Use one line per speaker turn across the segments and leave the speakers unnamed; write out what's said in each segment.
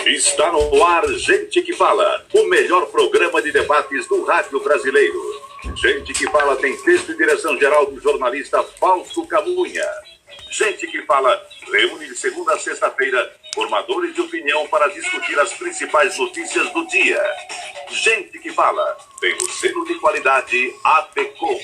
Está no ar Gente que Fala, o melhor programa de debates do rádio brasileiro. Gente que Fala tem texto e direção geral do jornalista Fausto Camunha. Gente que Fala reúne de segunda a sexta-feira formadores de opinião para discutir as principais notícias do dia. Gente que Fala tem o selo de qualidade APECOM.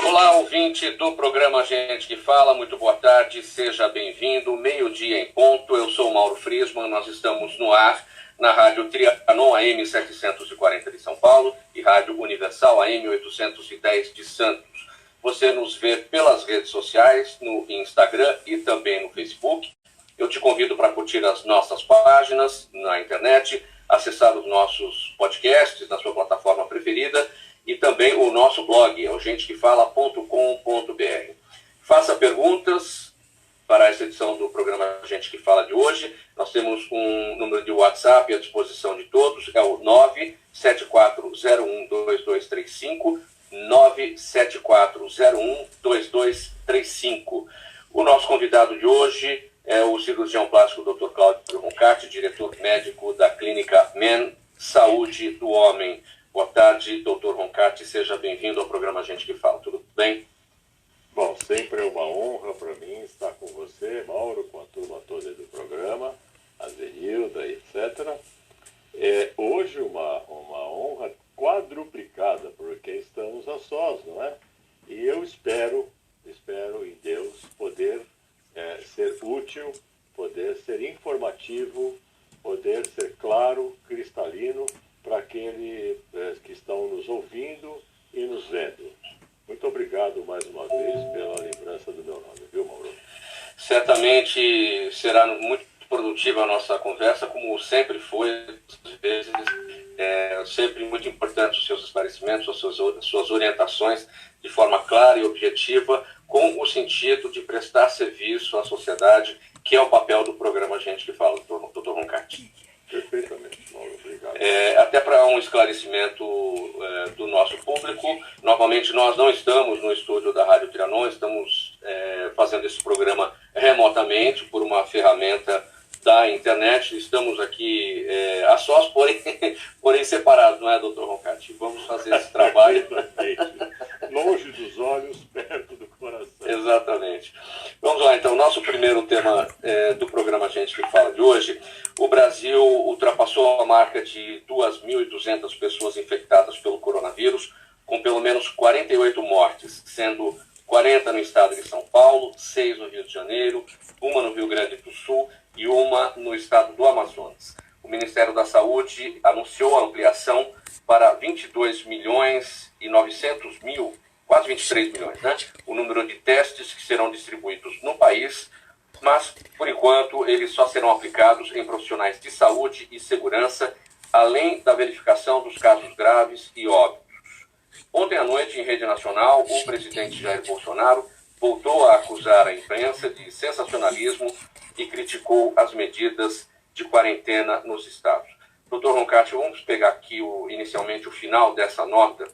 Olá, ouvinte do programa Gente que Fala, muito boa tarde, seja bem-vindo, meio-dia em ponto, eu sou o Mauro Friesman, nós estamos no ar na Rádio Trianon AM 740 de São Paulo e Rádio Universal AM 810 de Santos. Você nos vê pelas redes sociais, no Instagram e também no Facebook. Eu te convido para curtir as nossas páginas na internet, acessar os nossos podcasts na sua plataforma preferida e também o nosso blog, é o gentequefala.com.br. Faça perguntas para essa edição do programa Gente que Fala de hoje. Nós temos um número de WhatsApp à disposição de todos, é o 974012235, 974012235. O nosso convidado de hoje é o cirurgião plástico Dr. Cláudio Roncati, diretor médico da clínica MEN Saúde do Homem. Boa tarde, doutor Roncati, seja bem-vindo ao programa Gente que Fala, tudo bem?
Bom, sempre é uma honra para mim estar com você, Mauro, com a turma toda do programa, a Zenilda, etc. Hoje uma honra quadruplicada, porque estamos a sós, não é? E eu espero em Deus poder ser útil, poder ser informativo, poder ser claro, cristalino, para aqueles que estão nos ouvindo e nos vendo. Muito obrigado mais uma vez pela lembrança do meu nome, viu, Mauro?
Certamente será muito produtiva a nossa conversa, como sempre foi, às vezes, sempre muito importante os seus esclarecimentos, as suas orientações de forma clara e objetiva, com o sentido de prestar serviço à sociedade, que é o papel do programa Gente que Fala, doutor Roncati.
Perfeitamente, Mauro, obrigado.
Até para um esclarecimento do nosso público, novamente nós não estamos no estúdio da Rádio Trianon, estamos fazendo esse programa remotamente por uma ferramenta da internet. Estamos aqui a sós, porém separados, não é, doutor Roncati? Vamos fazer esse trabalho.
Longe dos olhos, perto do coração.
Exatamente. Vamos lá, então. Nosso primeiro tema do programa Gente que Fala de hoje. O Brasil ultrapassou a marca de 2.200 pessoas infectadas pelo coronavírus, com pelo menos 48 mortes, sendo 40 no estado de São Paulo, 6 no Rio de Janeiro, uma no Rio Grande do Sul e uma no estado do Amazonas. O Ministério da Saúde anunciou a ampliação para 22 milhões e 900 mil, quase 23 milhões, né? O número de testes que serão distribuídos no país, mas, por enquanto, eles só serão aplicados em profissionais de saúde e segurança, além da verificação dos casos graves e óbitos. Ontem à noite, em rede nacional, o presidente Jair Bolsonaro voltou a acusar a imprensa de sensacionalismo e criticou as medidas de quarentena nos estados. Doutor Roncati, vamos pegar aqui inicialmente o final dessa nota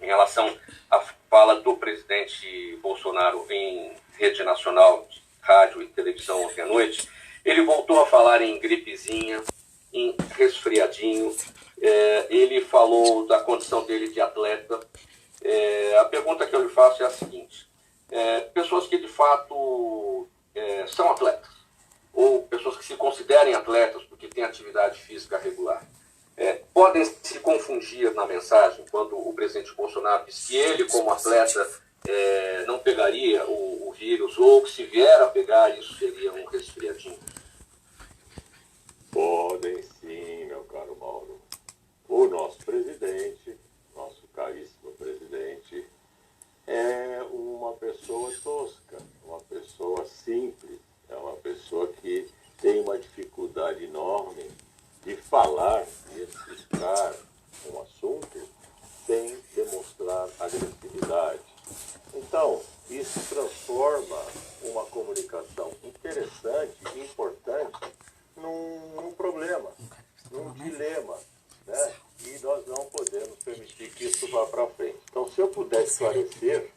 em relação à fala do presidente Bolsonaro em rede nacional, rádio e televisão ontem à noite. Ele voltou a falar em gripezinha, em resfriadinho, ele falou da condição dele de atleta. A pergunta que eu lhe faço é a seguinte: pessoas que de fato são atletas, ou pessoas que se considerem atletas porque têm atividade física regular, podem se confundir na mensagem quando o presidente Bolsonaro diz que ele, como atleta, não pegaria o vírus, ou que se vier a pegar, isso seria um resfriadinho?
Podem sim, meu caro Mauro. O nosso presidente, nosso caríssimo presidente, é uma pessoa tosca, uma pessoa simples, é uma pessoa que tem uma dificuldade enorme de falar, de explicar um assunto sem demonstrar agressividade. Então, isso transforma uma comunicação interessante e importante num problema, num dilema, né? E nós não podemos permitir que isso vá para frente. Então, se eu puder esclarecer,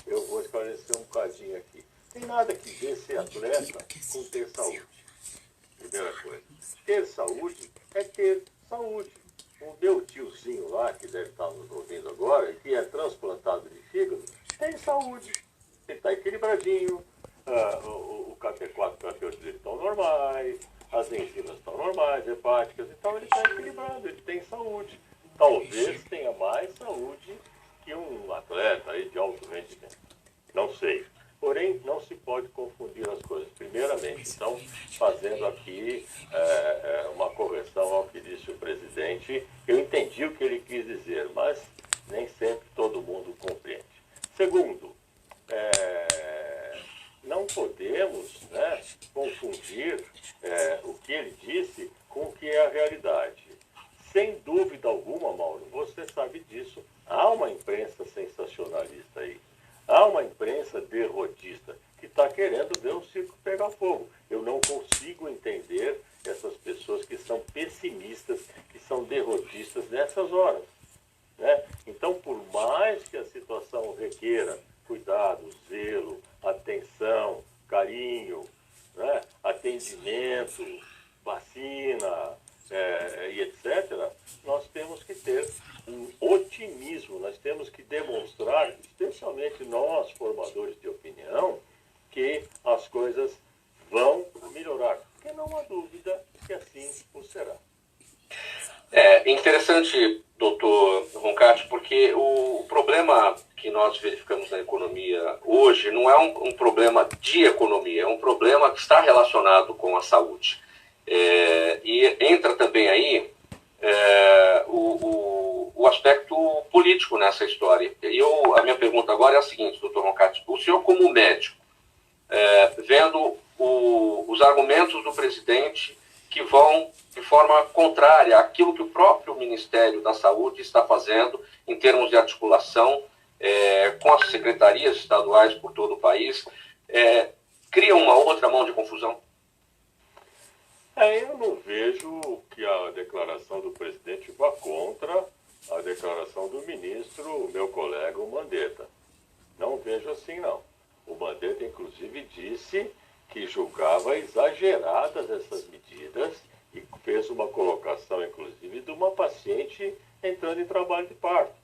eu vou esclarecer. esclarecer um bocadinho aqui. Tem nada que ver ser atleta com ter saúde. Primeira coisa. Ter saúde é ter saúde. O meu tiozinho lá, que deve estar nos ouvindo agora, que é transplantado de fígado, tem saúde. Ele está equilibradinho, o KT4 terapêutico dele estão normais, as enzimas estão normais, hepáticas, então ele está equilibrado, ele tem saúde. Talvez tenha mais saúde que um atleta aí de alto rendimento. Não sei. Porém, não se pode confundir as coisas. Primeiramente, então, fazendo aqui uma correção ao que disse o presidente, eu entendi o que ele quis dizer, mas nem sempre todo mundo compreende. Segundo, não podemos, né, confundir o que ele disse com o que é a realidade. Sem dúvida alguma, Mauro, você sabe disso, há uma imprensa sensacionalista aí. Há uma imprensa derrotista que está querendo ver o circo pegar fogo. Eu não consigo entender essas pessoas que são pessimistas, que são derrotistas nessas horas, né? Então, por mais que a situação requeira cuidado, zelo, atenção, carinho, né, atendimento, vacina, e etc., nós temos que ter um otimismo, nós temos que demonstrar, especialmente nós, formadores de opinião, que as coisas vão melhorar, porque não há dúvida que assim o será.
É interessante, doutor Roncati, porque o problema que nós verificamos na economia hoje não é um problema de economia, é um problema que está relacionado com a saúde. E entra também aí o aspecto político nessa história. A minha pergunta agora é a seguinte, doutor Roncati, o senhor como médico, vendo os argumentos do presidente que vão de forma contrária àquilo que o próprio Ministério da Saúde está fazendo em termos de articulação com as secretarias estaduais por todo o país, cria uma outra mão de confusão?
Eu não vejo que a declaração do presidente vá contra a declaração do ministro, meu colega, o Mandetta. Não vejo assim, não. O Mandetta, inclusive, disse que julgava exageradas essas medidas e fez uma colocação, inclusive, de uma paciente entrando em trabalho de parto.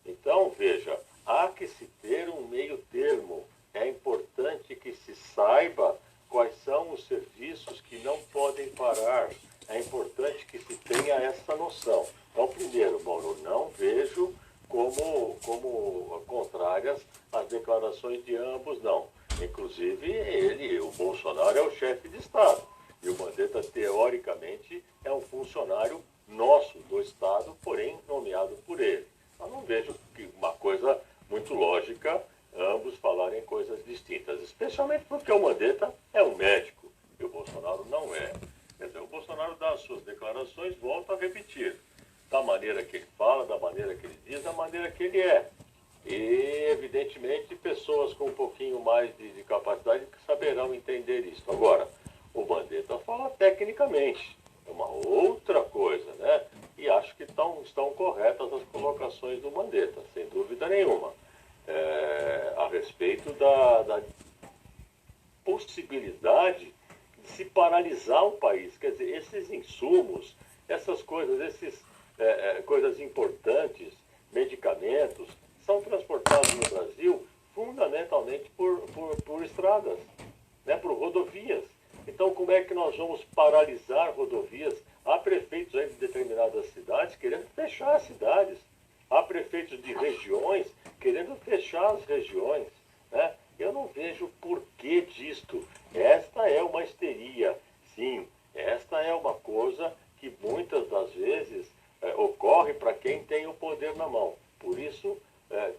Então, veja, há que se ter um meio termo. É importante que se saiba quais são os serviços que não podem parar. É importante que se tenha essa noção. Então, primeiro, Mauro, não vejo como contrárias às declarações de ambos, não. Inclusive, o Bolsonaro é o chefe de Estado. E o Mandetta, teoricamente, é um funcionário nosso, do Estado, porém nomeado por ele. Eu não vejo que uma coisa muito lógica ambos falarem coisas distintas, especialmente porque o Mandetta é um médico e o Bolsonaro não é. Quer dizer, o Bolsonaro dá as suas declarações, volta a repetir, da maneira que ele fala, da maneira que ele diz, da maneira que ele é. E, evidentemente, pessoas com um pouquinho mais de capacidade que saberão entender isso. Agora, o Mandetta fala tecnicamente, é uma outra coisa, né? E acho que estão corretas as colocações do Mandetta, sem dúvida nenhuma. A respeito da possibilidade de se paralisar o país. Quer dizer, esses insumos, essas coisas, coisas importantes, medicamentos, são transportados no Brasil fundamentalmente por estradas, né, por rodovias. Então, como é que nós vamos paralisar rodovias? Há prefeitos aí de determinadas cidades querendo fechar as cidades. Há prefeitos de regiões querendo fechar as regiões, né? Eu não vejo porquê disto. Esta é uma histeria, sim. Esta é uma coisa que muitas das vezes ocorre para quem tem o poder na mão. Por isso,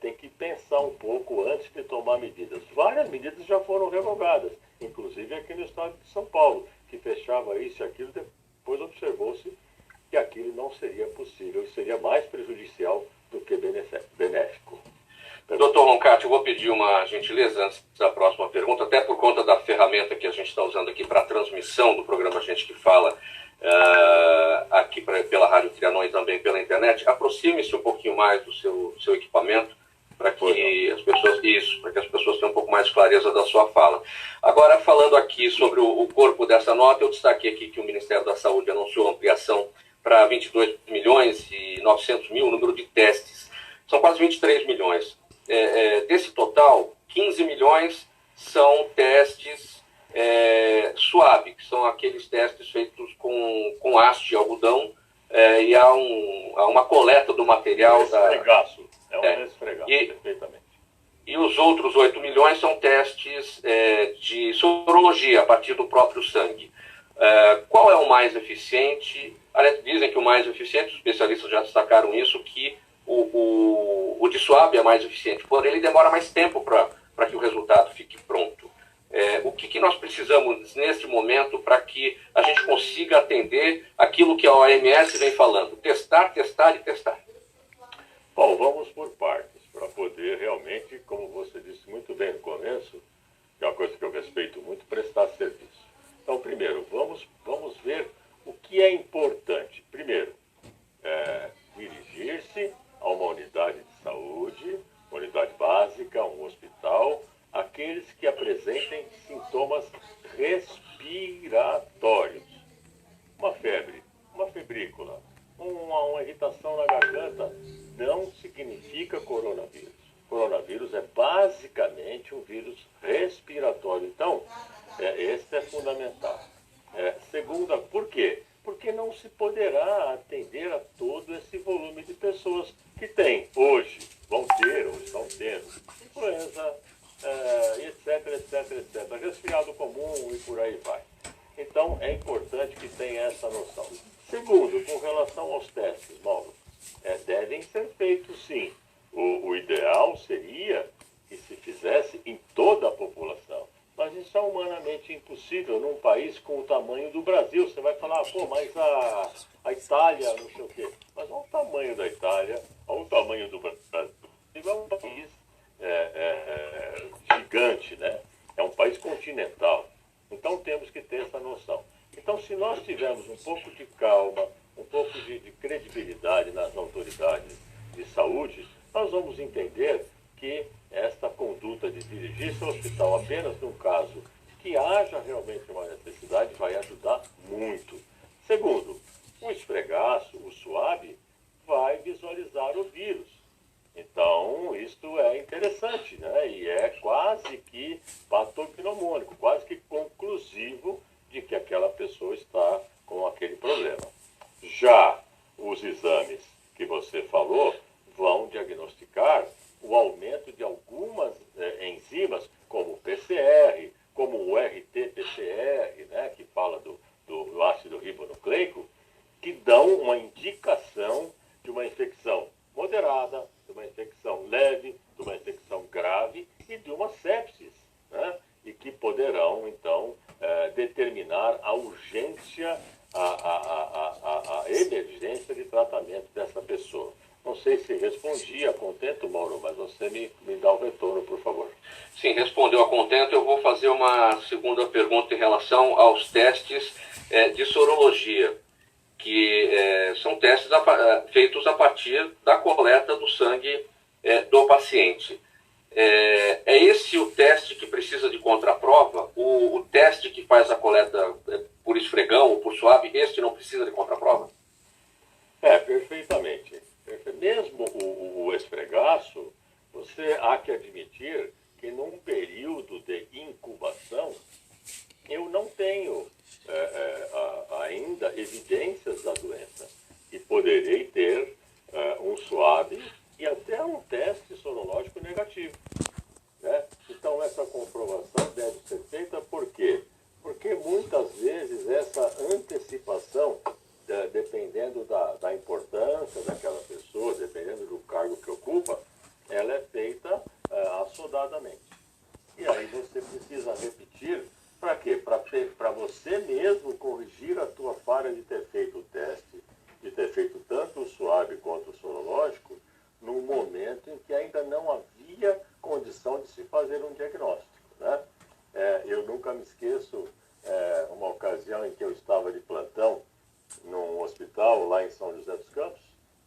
tem que pensar um pouco antes de tomar medidas. Várias medidas já foram revogadas, inclusive aqui no estado de São Paulo, que fechava isso e aquilo, depois observou-se que aquilo não seria possível e seria mais prejudicial do que benéfico.
Doutor Roncati, eu vou pedir uma gentileza antes da próxima pergunta, até por conta da ferramenta que a gente está usando aqui para a transmissão do programa Gente que Fala, aqui pela Rádio Trianon e também pela internet. Aproxime-se um pouquinho mais do seu equipamento para que as pessoas Isso, para que as pessoas tenham um pouco mais de clareza da sua fala. Agora, falando aqui sobre o corpo dessa nota, eu destaquei aqui que o Ministério da Saúde anunciou ampliação para 22 milhões e 900 mil o número de testes. São quase 23 milhões. Desse total, 15 milhões são testes SWAB, que são aqueles testes feitos com haste, algodão, e há uma coleta do material.
Esfregaço. Um esfregaço, perfeitamente.
E os outros 8 milhões são testes de sorologia, a partir do próprio sangue. Qual é o mais eficiente? Dizem que o mais eficiente, os especialistas já destacaram isso, que o de SWAB é mais eficiente, porém ele demora mais tempo para que o resultado fique pronto. O que nós precisamos neste momento para que a gente consiga atender aquilo que a OMS vem falando? Testar, testar e testar.
Bom, vamos por partes, para poder realmente, como você disse muito bem no começo, que é uma coisa que eu respeito muito, prestar serviço. Então, primeiro, vamos ver o que é importante. Primeiro, dirigir-se a uma unidade de saúde, uma unidade básica, um hospital, aqueles que apresentem sintomas respiratórios. Uma febre, uma febrícula, uma irritação na garganta, não significa coronavírus. Coronavírus é basicamente um vírus respiratório. Então, esse é fundamental. Segunda, por quê? Porque não se poderá atender a todo esse volume de pessoas que tem hoje, vão ter, ou estão tendo, influenza, etc. Resfriado comum e por aí vai. Então, é importante que tenha essa noção. Segundo, com relação aos testes, Mauro, devem ser feitos sim. O ideal seria que se fizesse em toda a população. Mas isso é humanamente impossível num país com o tamanho do Brasil. Você vai falar, mas a Itália, não sei o quê. Mas olha o tamanho da Itália, olha o tamanho do Brasil. É um país gigante, né? É um país continental. Então temos que ter essa noção. Então, se nós tivermos um pouco de calma, um pouco de credibilidade nas autoridades de saúde, nós vamos entender que esta conduta de dirigir-se ao hospital apenas num caso que haja realmente uma necessidade vai ajudar muito. Segundo, o esfregaço, o SWAB, vai visualizar o vírus. Então, isto é interessante, né? E é quase que patognomônico, quase que conclusivo de que aquela pessoa está com aquele problema. Já os exames que você falou vão diagnosticar o aumento de algumas enzimas, como o PCR, como o RT-PCR, né, que fala do ácido ribonucleico, que dão uma indicação de uma infecção moderada, de uma infecção leve, de uma infecção grave e de uma sepsis, né, e que poderão, então, determinar a urgência, a emergência de tratamento dessa pessoa. Não sei se respondi a contento, Mauro, mas você me dá o retorno, por favor.
Sim, respondeu a contento. Eu vou fazer uma segunda pergunta em relação aos testes de sorologia, que são testes feitos a partir da coleta do sangue do paciente. É esse o teste que precisa de contraprova? O teste que faz a coleta por esfregão ou por SWAB, este não precisa de contraprova?
Perfeitamente. Mesmo o esfregaço, você há que admitir que num período de incubação, eu não tenho ainda evidências da doença. E poderei ter um SWAB e até um teste sorológico negativo, né? Então, essa comprovação deve ser feita por quê? Porque muitas vezes essa antecipação, dependendo da importância daquela pessoa, dependendo do cargo que ocupa, ela é feita assodadamente. E aí você precisa repetir, para quê? Para você mesmo corrigir a tua falha de ter feito o teste, de ter feito tanto o SWAB quanto o sorológico, num momento em que ainda não havia condição de se fazer um diagnóstico, né? Eu nunca me esqueço uma ocasião em que eu estava de plantão num hospital lá em São José dos Campos,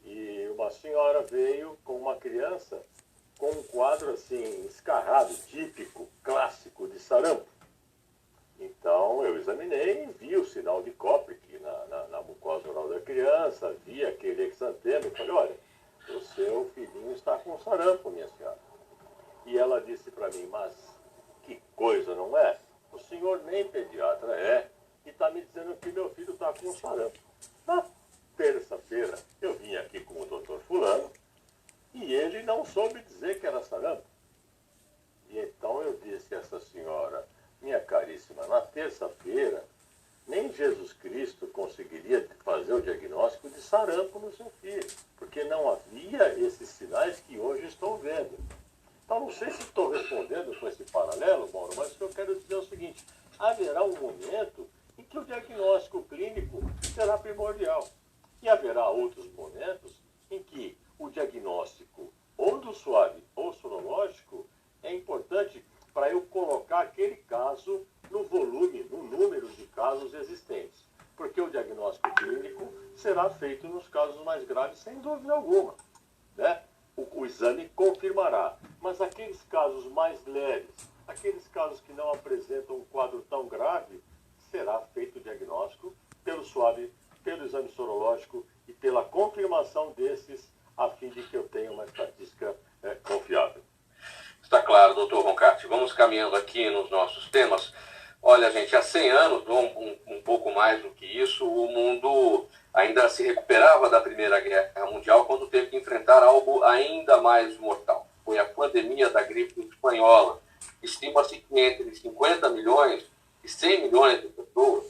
e uma senhora veio com uma criança com um quadro quadro assim, escarrado, típico, clássico de sarampo. Então eu examinei e vi o sinal de Koplik na mucosa oral da criança, vi aquele exantema e falei, olha, o seu filhinho está com sarampo, minha senhora. E ela disse para mim, mas que coisa, não é? O senhor nem pediatra é e está me dizendo que meu filho está com sarampo. Na terça-feira eu vim aqui com o doutor fulano e ele não soube dizer que era sarampo. E então eu disse a essa senhora, minha caríssima, na terça-feira nem Jesus Cristo conseguiria fazer o diagnóstico de sarampo no seu filho, porque não havia esses sinais que hoje estou vendo. Então, não sei se estou respondendo com esse paralelo, Mauro, mas o que eu quero dizer é o seguinte, haverá um momento em que o diagnóstico clínico será primordial. E haverá outros momentos em que o diagnóstico ou do suave ou sorológico é importante para eu colocar aquele caso no volume, no número de casos existentes. Porque o diagnóstico clínico será feito nos casos mais graves, sem dúvida alguma, né? O exame confirmará. Mas aqueles casos mais leves, aqueles casos que não apresentam um quadro tão grave, será feito o diagnóstico pelo suave, pelo exame sorológico e pela confirmação desses, a fim de que eu tenha uma estatística confiável.
Está claro, doutor Roncati. Vamos caminhando aqui nos nossos temas. Olha, gente, há 100 anos, um pouco mais do que isso, o mundo ainda se recuperava da Primeira Guerra Mundial quando teve que enfrentar algo ainda mais mortal. Foi a pandemia da gripe espanhola. Estima-se que entre 50 milhões e 100 milhões de pessoas,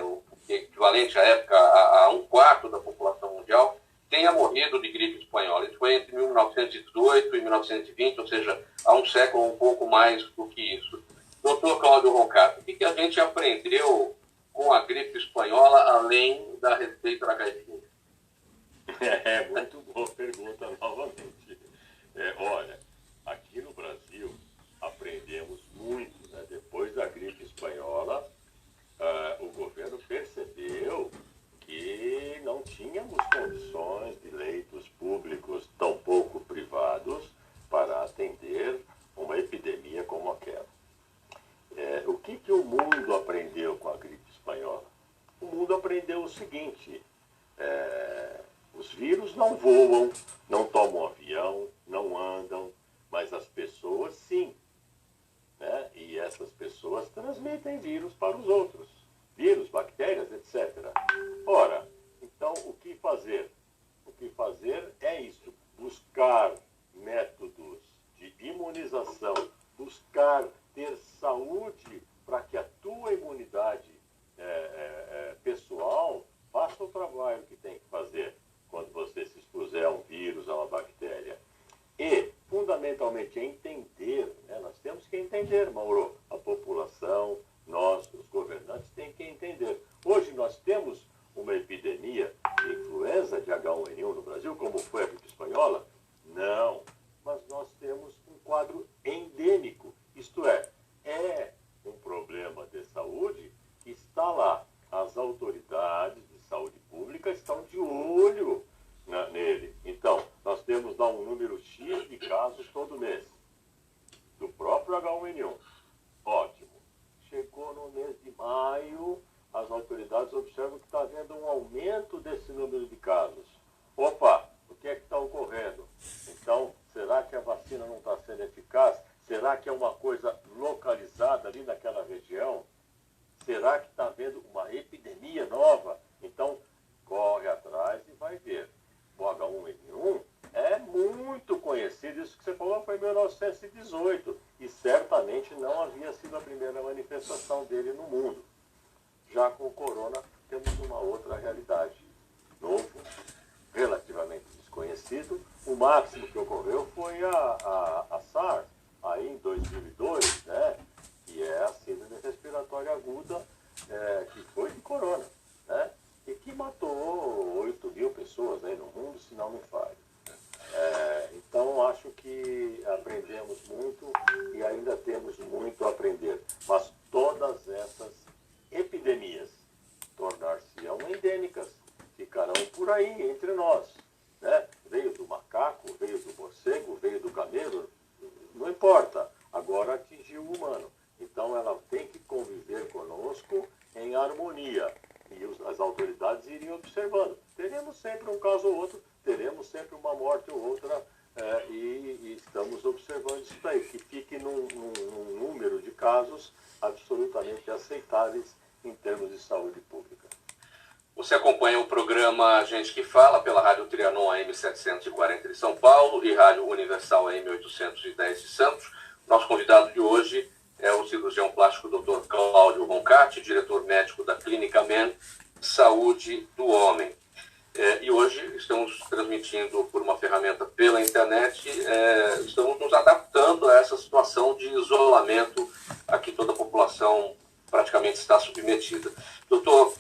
o equivalente à época a um quarto da população mundial, tenha morrido de gripe espanhola. Isso foi entre 1918 e 1920, ou seja, há um século um pouco mais do que isso. Doutor Cláudio Roncati, o que a gente aprendeu com a gripe espanhola, além da receita da caipirinha?
Muito boa pergunta novamente. Olha, aqui no Brasil aprendemos muito, né? Depois da gripe espanhola, o governo percebeu que não tínhamos condições de leitos públicos, tampouco privados, para atender uma epidemia como aquela. O que o mundo aprendeu com a gripe espanhola? O mundo aprendeu o seguinte, os vírus não voam, não tomam avião, não andam, mas as pessoas sim, né? E essas pessoas transmitem vírus para os outros, vírus, bactérias, etc. Ora, então o que fazer? O que fazer é isso, buscar métodos de imunização, buscar ter saúde para que a tua imunidade pessoal faça o trabalho que tem que fazer quando você se expuser a um vírus, a uma bactéria. E, fundamentalmente, entender, né? Nós temos que entender, Mauro, a população, nós, os governantes, têm que entender. Hoje nós temos uma epidemia de influenza, de H1N1 no Brasil, como foi a gripe espanhola? Não, mas nós temos um quadro endêmico, isto é um problema de saúde que está lá. As autoridades de saúde pública estão de olho nele. Então, nós temos lá um número X de casos todo mês, do próprio H1N1. Ótimo. Chegou no mês de maio, as autoridades observam que está havendo um aumento desse número de casos. Opa, o que é que está ocorrendo? Então, será que a vacina não está sendo eficaz? Será que é uma coisa localizada ali naquela região? Será que está havendo uma epidemia nova? Então, corre atrás e vai ver. O H1N1 é muito conhecido. Isso que você falou foi em 1918. E certamente não havia sido a primeira manifestação dele no mundo. Já com o corona, temos uma outra realidade. Novo, relativamente desconhecido. O máximo que ocorreu foi a SARS, aí em 2002, né? Que é a síndrome respiratória aguda, que foi de corona, né? E que matou 8 mil pessoas aí no mundo, se não me falha. Então, acho que aprendemos muito e ainda temos muito a aprender. Mas todas essas epidemias tornar-se-ão endêmicas, ficarão por aí entre nós, né? Veio do macaco, veio do morcego, veio do camelo, caso ou outro, teremos sempre uma morte ou outra, e estamos observando isso daí, que fique num número de casos absolutamente aceitáveis em termos de saúde pública.
Você acompanha o programa Gente que Fala pela Rádio Trianon AM 740 de São Paulo e Rádio Universal AM 810 de Santos. Nosso convidado de hoje é o cirurgião plástico Dr. Cláudio Roncati, diretor médico da Clínica Men Saúde do Homem. E hoje estamos transmitindo por uma ferramenta pela internet, estamos nos adaptando a essa situação de isolamento a que toda a população praticamente está submetida. Doutor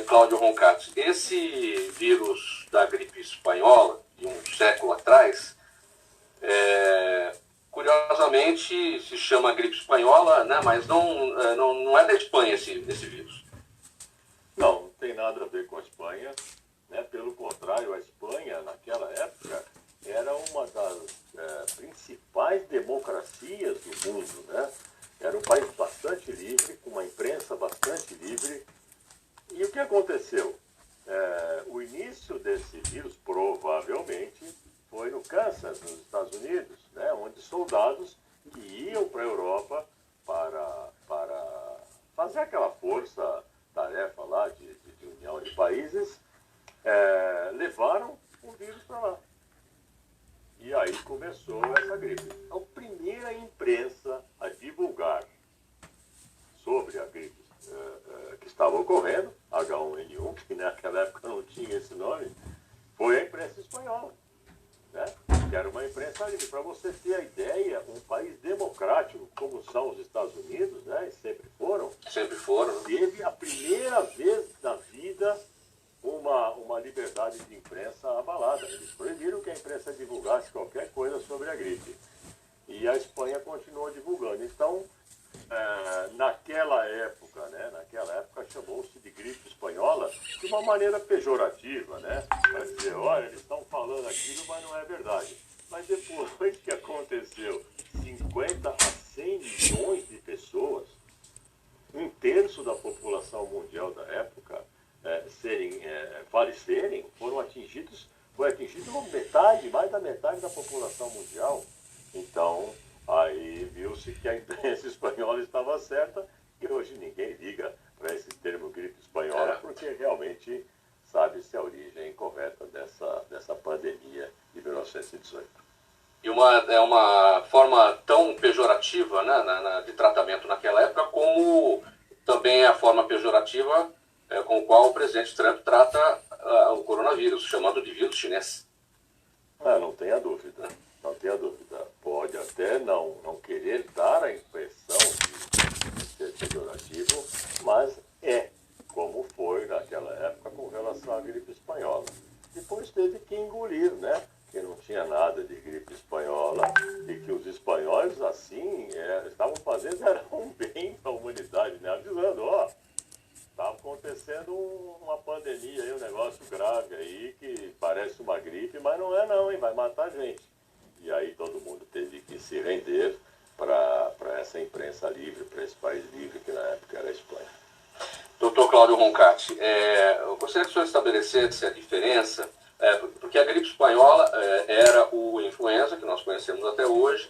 Cláudio Roncati, esse vírus da gripe espanhola, de um século atrás, curiosamente se chama gripe espanhola, né, mas não é da Espanha esse vírus.
Não tem nada a ver com a Espanha, né? Pelo contrário, a Espanha, naquela época, era uma das principais democracias do mundo, né? Era um país bastante livre, com uma imprensa bastante livre. E o que aconteceu? O início desse vírus, provavelmente, foi no Kansas, nos Estados Unidos, né? Onde soldados que iam para a Europa para fazer aquela força-tarefa lá de união de países, levaram o vírus para lá. E aí começou essa gripe. A primeira imprensa a divulgar sobre a gripe que estava ocorrendo, H1N1, que naquela época não tinha esse nome, foi a imprensa espanhola, né? Que era uma imprensa livre. Para você ter a ideia, um país democrático como são os Estados Unidos, né? E sempre foram, teve a primeira vez na vida uma liberdade de imprensa abalada. Eles proibiram que a imprensa divulgasse qualquer coisa sobre a gripe. E a Espanha continuou divulgando. Então, naquela época chamou-se de gripe espanhola de uma maneira pejorativa, né? Para dizer, olha, eles estão falando aquilo, mas não é verdade. Mas depois que aconteceu 50 a 100 milhões de pessoas, um terço da população mundial da época, falecerem, foi atingida mais da metade da população mundial. Então, aí viu-se que a imprensa espanhola estava certa, e hoje ninguém liga para esse termo gripe espanhola, porque realmente sabe-se a origem correta dessa pandemia de 1918.
E é uma forma tão pejorativa, né, de tratamento naquela época, como também a forma pejorativa com o qual o presidente Trump trata o coronavírus, chamando de vírus chinês.
Não tenha dúvida, não tenha dúvida. Pode até não querer dar a impressão de ser pejorativo, mas como foi naquela época com relação à gripe espanhola. Depois teve que engolir, né? Que não tinha nada de gripe espanhola e que os espanhóis, assim, estavam fazendo um bem para a humanidade, né? Avisando, está acontecendo uma pandemia aí, um negócio grave aí, que parece uma gripe, mas não é não, hein? Vai matar a gente. E aí todo mundo teve que se render para essa imprensa livre, para esse país livre, que na época era a Espanha.
Doutor Cláudio Roncati, eu gostaria que o senhor estabelecesse a diferença, porque a gripe espanhola era o influenza, que nós conhecemos até hoje,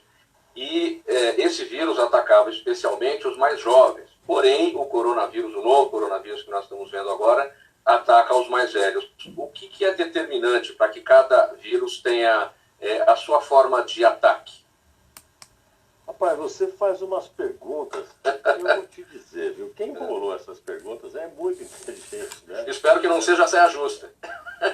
e esse vírus atacava especialmente os mais jovens. Porém, o novo coronavírus que nós estamos vendo agora, ataca os mais velhos. O que é determinante para que cada vírus tenha a sua forma de ataque?
Rapaz, você faz umas perguntas, eu vou te dizer, viu? Quem bolou essas perguntas é muito inteligente, né?
Espero que não seja saia justa.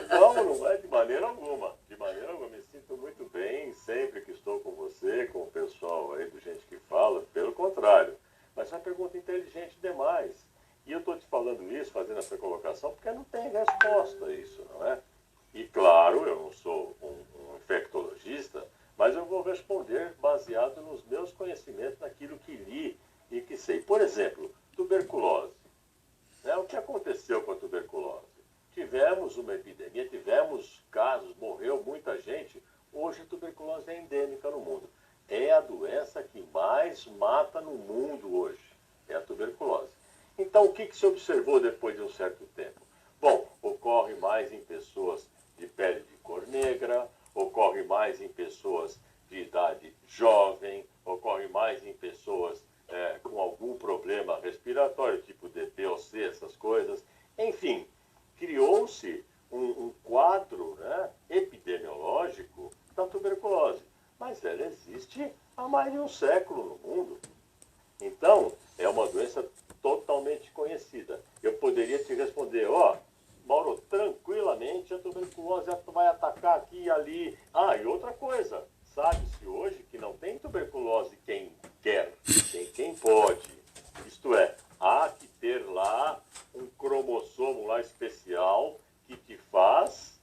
Não é de maneira alguma. De maneira alguma. Me sinto muito bem sempre que estou com você, com o pessoal aí do Gente que Fala. Pelo contrário. Mas é uma pergunta inteligente demais. E eu estou te falando isso, fazendo essa colocação, porque não tem resposta a isso, não é? E claro, eu não sou um infectologista, mas eu vou responder baseado nos meus conhecimentos, naquilo que li e que sei. Por exemplo, tuberculose. O que aconteceu com a tuberculose? Tivemos uma epidemia, tivemos casos, morreu muita gente. Hoje a tuberculose é endêmica no mundo. É a doença que mais mata no mundo hoje. É a tuberculose. Então, o que se observou depois de um certo tempo? Bom, ocorre mais em pessoas de pele de cor negra, ocorre mais em pessoas de idade jovem, ocorre mais em pessoas com algum problema respiratório, tipo DPOC, essas coisas. Enfim, criou-se um quadro, né, epidemiológico da tuberculose. Mas ela existe há mais de um século no mundo. Então, é uma doença totalmente conhecida. Eu poderia te responder, Mauro, tranquilamente a tuberculose vai atacar aqui e ali. E outra coisa, sabe-se hoje que não tem tuberculose quem quer, tem quem pode. Isto é, há que ter lá um cromossomo lá especial que te faz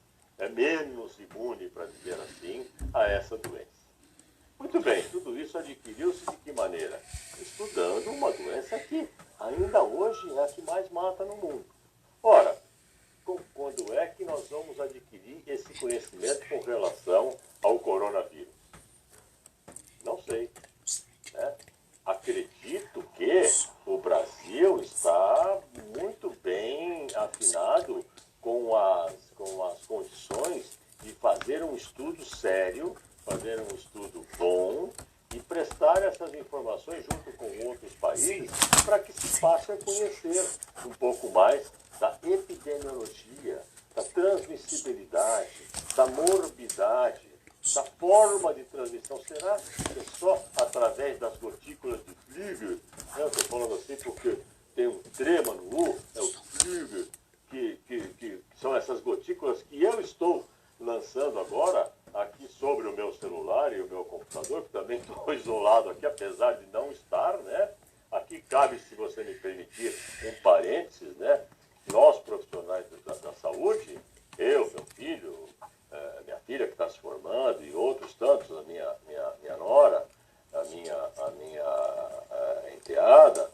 menos imune, para dizer assim, a essa doença. Muito bem, tudo isso adquiriu-se de que maneira? Estudando uma doença que ainda hoje é a que mais mata no mundo. Ora, quando é que nós vamos adquirir esse conhecimento com relação ao coronavírus? Não sei. Né? Acredito que o Brasil está muito bem afinado com as condições de fazer um estudo sério, fazer um estudo bom e prestar essas informações junto com outros países para que se passe a conhecer um pouco mais da epidemiologia, da transmissibilidade, da morbidade, da forma de transmissão. Será que é só através das gotículas de flúor? Eu estou falando assim porque tem um trema no U, é o flúor, que são essas gotículas que eu estou lançando agora aqui sobre o meu celular e o meu computador, que também estou isolado aqui, apesar de não estar, né? Aqui cabe, se você me permitir, um parênteses, né? Nós, profissionais da saúde, eu, meu filho, minha filha que está se formando e outros tantos, a minha nora, a minha enteada,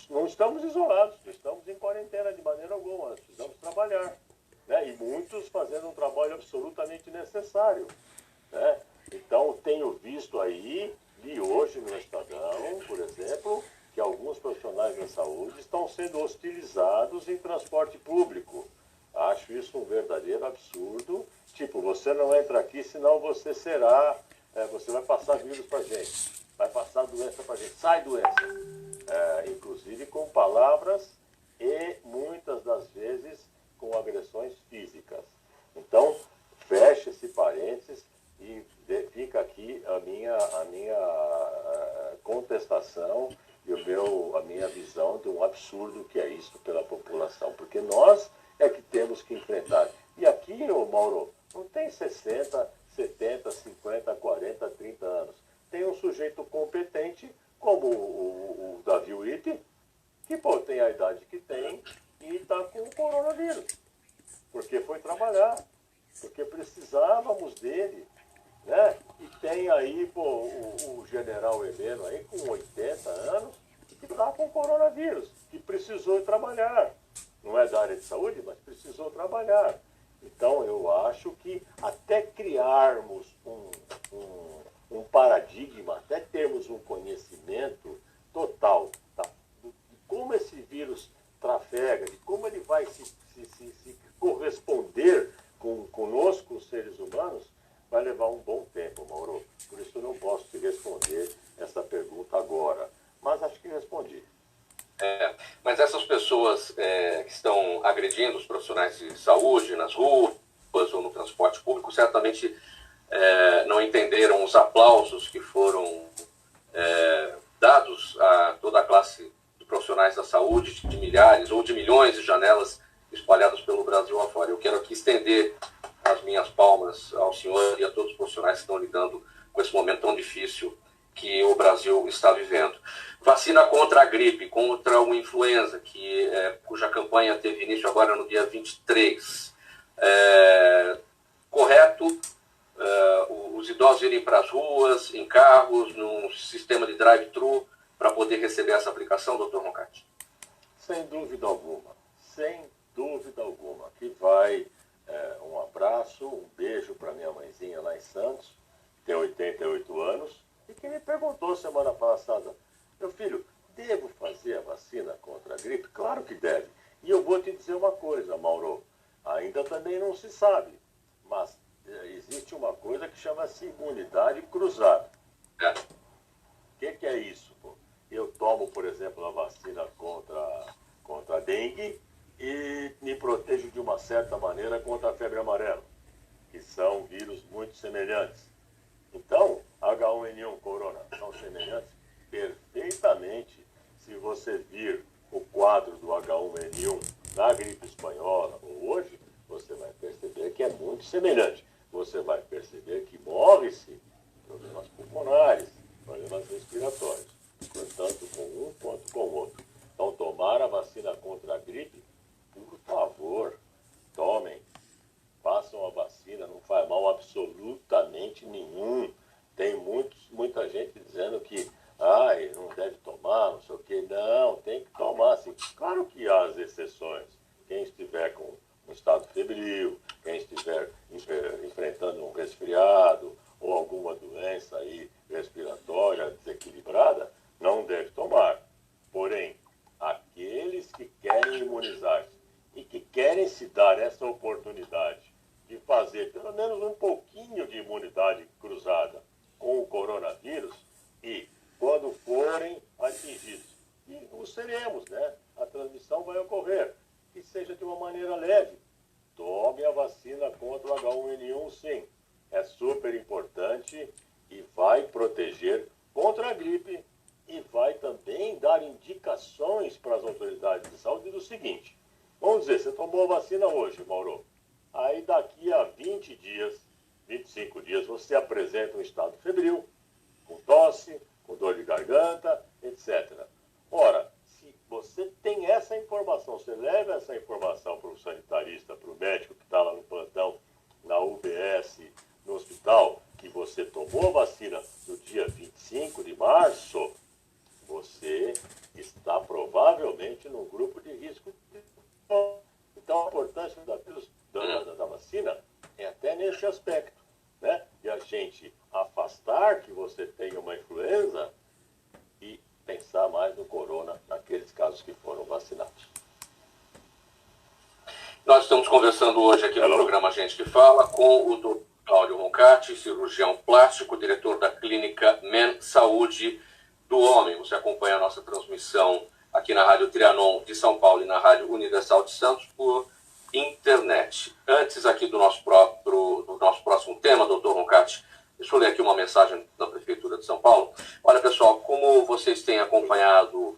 não estamos isolados, estamos em quarentena de maneira alguma, nós precisamos trabalhar. Né? E muitos fazendo um trabalho absolutamente necessário. Né? Então, tenho visto aí, li hoje no Estadão, por exemplo, que alguns profissionais da saúde estão sendo hostilizados em transporte público. Acho isso um verdadeiro absurdo. Tipo, você não entra aqui, senão você você vai passar vírus para a gente, vai passar doença para a gente, sai doença. Inclusive com palavras e muitas das vezes com agressões físicas. Então, fecha esse parênteses e fica aqui a minha contestação e a minha visão de um absurdo que é isso pela população. Porque nós é que temos que enfrentar. E aqui, Mauro, não tem 60, 70, 50, 40, 30 anos. Tem um sujeito competente, como o Davi Witt, que tem a idade que tem e está com o coronavírus. Porque foi trabalhar, porque precisávamos dele. Né? E tem aí o general Heleno aí com 80 anos que está com o coronavírus, que precisou trabalhar. Não é da área de saúde, mas precisou trabalhar. Então eu acho que até criarmos um paradigma, até termos um conhecimento total de como esse vírus trafega, de como ele vai se corresponder conosco, os seres humanos, vai levar um bom tempo, Mauro. Por isso eu não posso te responder essa pergunta agora. Mas acho que respondi.
Mas essas pessoas que estão agredindo os profissionais de saúde nas ruas ou no transporte público certamente não entenderam os aplausos que foram dados a toda a classe de profissionais da saúde, de milhares ou de milhões de janelas espalhadas pelo Brasil afora. Eu quero aqui estender as minhas palmas ao senhor e a todos os profissionais que estão lidando com esse momento tão difícil que o Brasil está vivendo. Vacina contra a gripe, contra o influenza, cuja campanha teve início agora no dia 23. Correto os idosos irem para as ruas, em carros, num sistema de drive-thru, para poder receber essa aplicação, doutor Roncati?
Sem dúvida alguma. Sem dúvida alguma. Aqui vai um abraço, um beijo para minha mãezinha lá em Santos, que tem 88 anos, e que me perguntou semana passada, meu filho, devo fazer a vacina contra a gripe? Claro que deve. E eu vou te dizer uma coisa, Mauro, a ainda também não se sabe. Mas existe uma coisa que chama-se imunidade cruzada. O que é isso? Pô? Eu tomo, por exemplo, a vacina contra a dengue e me protejo de uma certa maneira contra a febre amarela, que são vírus muito semelhantes. Então, H1N1, corona, são semelhantes perfeitamente. Se você vir o quadro do H1N1 na gripe espanhola ou hoje, você vai perceber que é muito semelhante. Você vai perceber que morre-se problemas pulmonares, problemas respiratórios, tanto com um quanto com o outro. Então, tomar a vacina contra a gripe, por favor, tomem. Façam a vacina, não faz mal absolutamente nenhum. Tem muita gente dizendo que não deve tomar, não sei o quê. Não, tem que tomar, sim. Claro que há as exceções. Quem estiver com um estado febril, quem estiver enfrentando um resfriado ou alguma doença aí respiratória desequilibrada, não deve tomar. Porém, aqueles que querem imunizar-se e que querem se dar essa oportunidade de fazer pelo menos um pouquinho de imunidade cruzada com o coronavírus e quando forem atingidos, e o seremos, né? A transmissão vai ocorrer, que seja de uma maneira leve. Tome a vacina contra o H1N1, sim. É super importante e vai proteger contra a gripe e vai também dar indicações para as autoridades de saúde do seguinte. Vamos dizer, você tomou a vacina hoje, Mauro. Aí daqui a 20 dias, 25 dias, você apresenta um estado febril, com tosse, com dor de garganta, etc. Ora, se você tem essa informação, você leva essa informação para o sanitarista, para o médico que está lá no plantão, na UBS, no hospital, que você tomou a vacina no dia 25 de março, você está provavelmente num grupo de risco. Então, a importância da vacina é até nesse aspecto, né? E a gente afastar que você tenha uma influenza e pensar mais no corona naqueles casos que foram vacinados.
Nós estamos conversando hoje aqui no programa Gente que Fala com o Dr. Cláudio Roncati, cirurgião plástico, diretor da clínica Men Saúde do Homem. Você acompanha a nossa transmissão aqui na Rádio Trianon de São Paulo e na Rádio Universal de Santos por internet. Antes aqui do nosso próximo tema, doutor Roncati, deixa eu ler aqui uma mensagem da Prefeitura de São Paulo. Olha, pessoal, como vocês têm acompanhado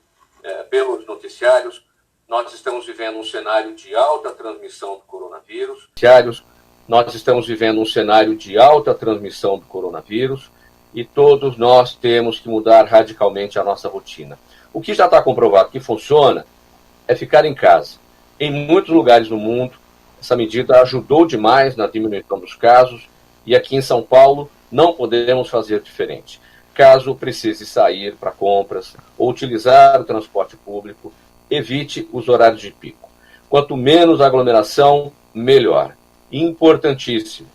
pelos noticiários, nós estamos vivendo um cenário de alta transmissão do coronavírus. Nós estamos vivendo um cenário de alta transmissão do coronavírus e todos nós temos que mudar radicalmente a nossa rotina. O que já está comprovado que funciona é ficar em casa. Em muitos lugares no mundo, essa medida ajudou demais na diminuição dos casos e aqui em São Paulo não podemos fazer diferente. Caso precise sair para compras ou utilizar o transporte público, evite os horários de pico. Quanto menos aglomeração, melhor. Importantíssimo,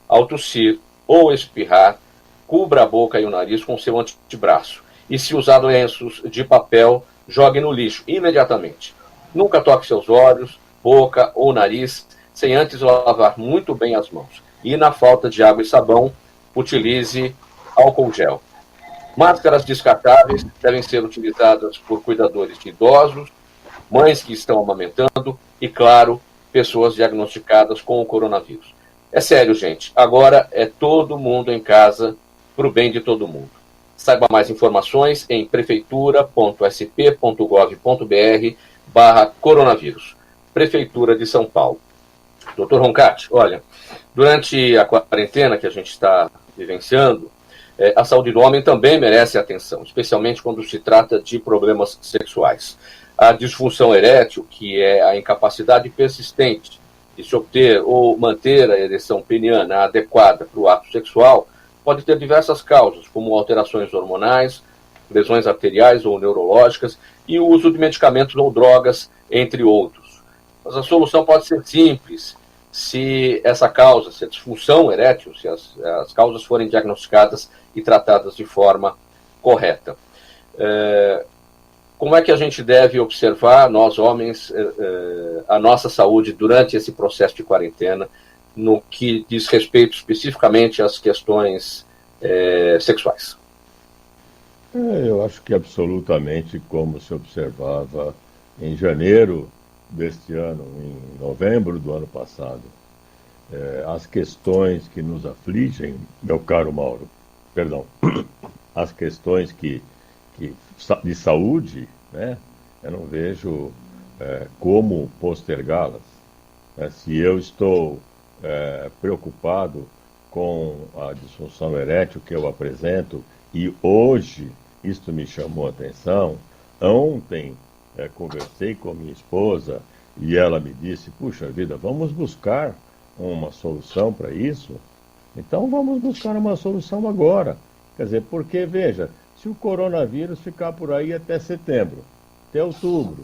ao tossir ou espirrar, cubra a boca e o nariz com seu antebraço. E se usar lenços de papel, jogue no lixo imediatamente. Nunca toque seus olhos, boca ou nariz sem antes lavar muito bem as mãos. E na falta de água e sabão, utilize álcool gel. Máscaras descartáveis devem ser utilizadas por cuidadores de idosos, mães que estão amamentando e, claro, pessoas diagnosticadas com o coronavírus. É sério, gente. Agora é todo mundo em casa para o bem de todo mundo. Saiba mais informações em prefeitura.sp.gov.br/coronavírus. Prefeitura de São Paulo. Doutor Roncati, olha, durante a quarentena que a gente está vivenciando, a saúde do homem também merece atenção, especialmente quando se trata de problemas sexuais. A disfunção erétil, que é a incapacidade persistente de se obter ou manter a ereção peniana adequada para o ato sexual, pode ter diversas causas, como alterações hormonais, lesões arteriais ou neurológicas e o uso de medicamentos ou drogas, entre outros. Mas a solução pode ser simples, se essa causa, se a disfunção erétil, se as causas forem diagnosticadas e tratadas de forma correta. como é que a gente deve observar, nós homens, a nossa saúde durante esse processo de quarentena, no que diz respeito especificamente às questões sexuais?
Eu acho que absolutamente como se observava em janeiro deste ano, em novembro do ano passado. As questões que nos afligem, meu caro Mauro, perdão, as questões de saúde, né, eu não vejo como postergá-las. Se eu estou preocupado com a disfunção erétil que eu apresento e hoje isto me chamou a atenção, ontem conversei com minha esposa e ela me disse, puxa vida, vamos buscar uma solução para isso? Então vamos buscar uma solução agora. Quer dizer, porque, veja, se o coronavírus ficar por aí até setembro, até outubro,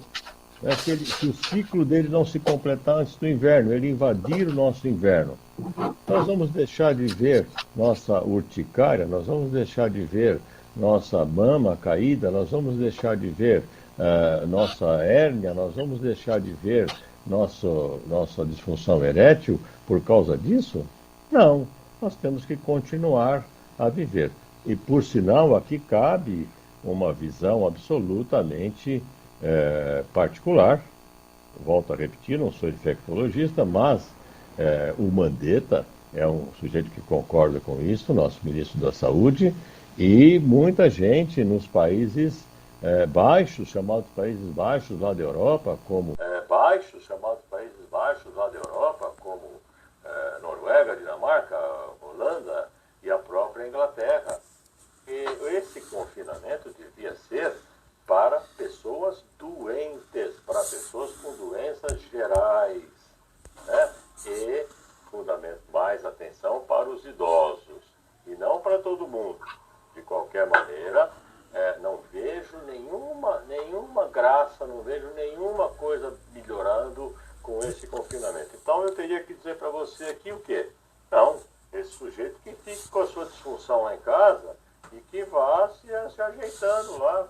né, se o ciclo dele não se completar antes do inverno, ele invadir o nosso inverno, nós vamos deixar de ver nossa urticária, nós vamos deixar de ver nossa mama caída, nós vamos deixar de ver nossa hérnia, nós vamos deixar de ver nossa disfunção erétil por causa disso? Não, nós temos que continuar a viver. E, por sinal, aqui cabe uma visão absolutamente particular. Volto a repetir, não sou infectologista, mas o Mandetta é um sujeito que concorda com isso, nosso ministro da Saúde, e muita gente nos países baixos, chamados países baixos lá da Europa, como Noruega, Dinamarca, Holanda e a própria Inglaterra. E esse confinamento devia ser para pessoas doentes, para pessoas com doenças gerais, né? E, fundamento, mais atenção para os idosos, e não para todo mundo. De qualquer maneira, não vejo nenhuma graça, não vejo nenhuma coisa melhorando com esse confinamento. Então eu teria que dizer para você aqui o quê? Não, esse sujeito que fique com a sua disfunção lá em casa e que vá se ajeitando lá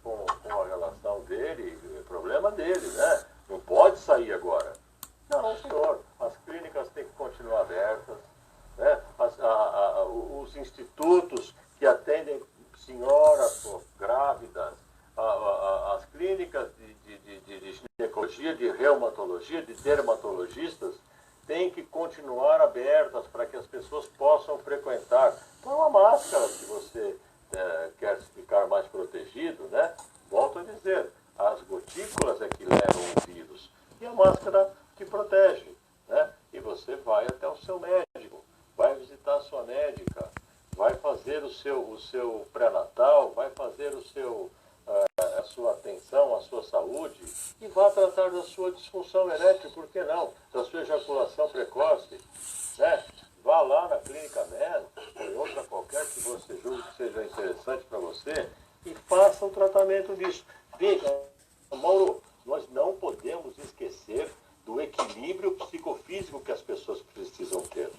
com a relação dele, o problema dele, né? Não pode sair agora. Não, senhor, as clínicas têm que continuar abertas, né? Os institutos que atendem senhoras grávidas, as clínicas de ginecologia, de reumatologia, de dermatologistas, têm que continuar abertas para que as pessoas possam frequentar. Põe uma máscara se você quer ficar mais protegido, né? Volto a dizer, as gotículas é que levam o vírus e a máscara te protege, né? E você vai até o seu médico, vai visitar a sua médica, vai fazer o seu pré-natal, vai fazer a sua atenção, a sua saúde e vá tratar da sua disfunção erétil, por que não? Da sua ejaculação precoce, né? Vá lá na Clínica Med ou em outra qualquer que você julgue que seja interessante para você e faça o tratamento disso. Veja, Mauro, nós não podemos esquecer do equilíbrio psicofísico que as pessoas precisam ter,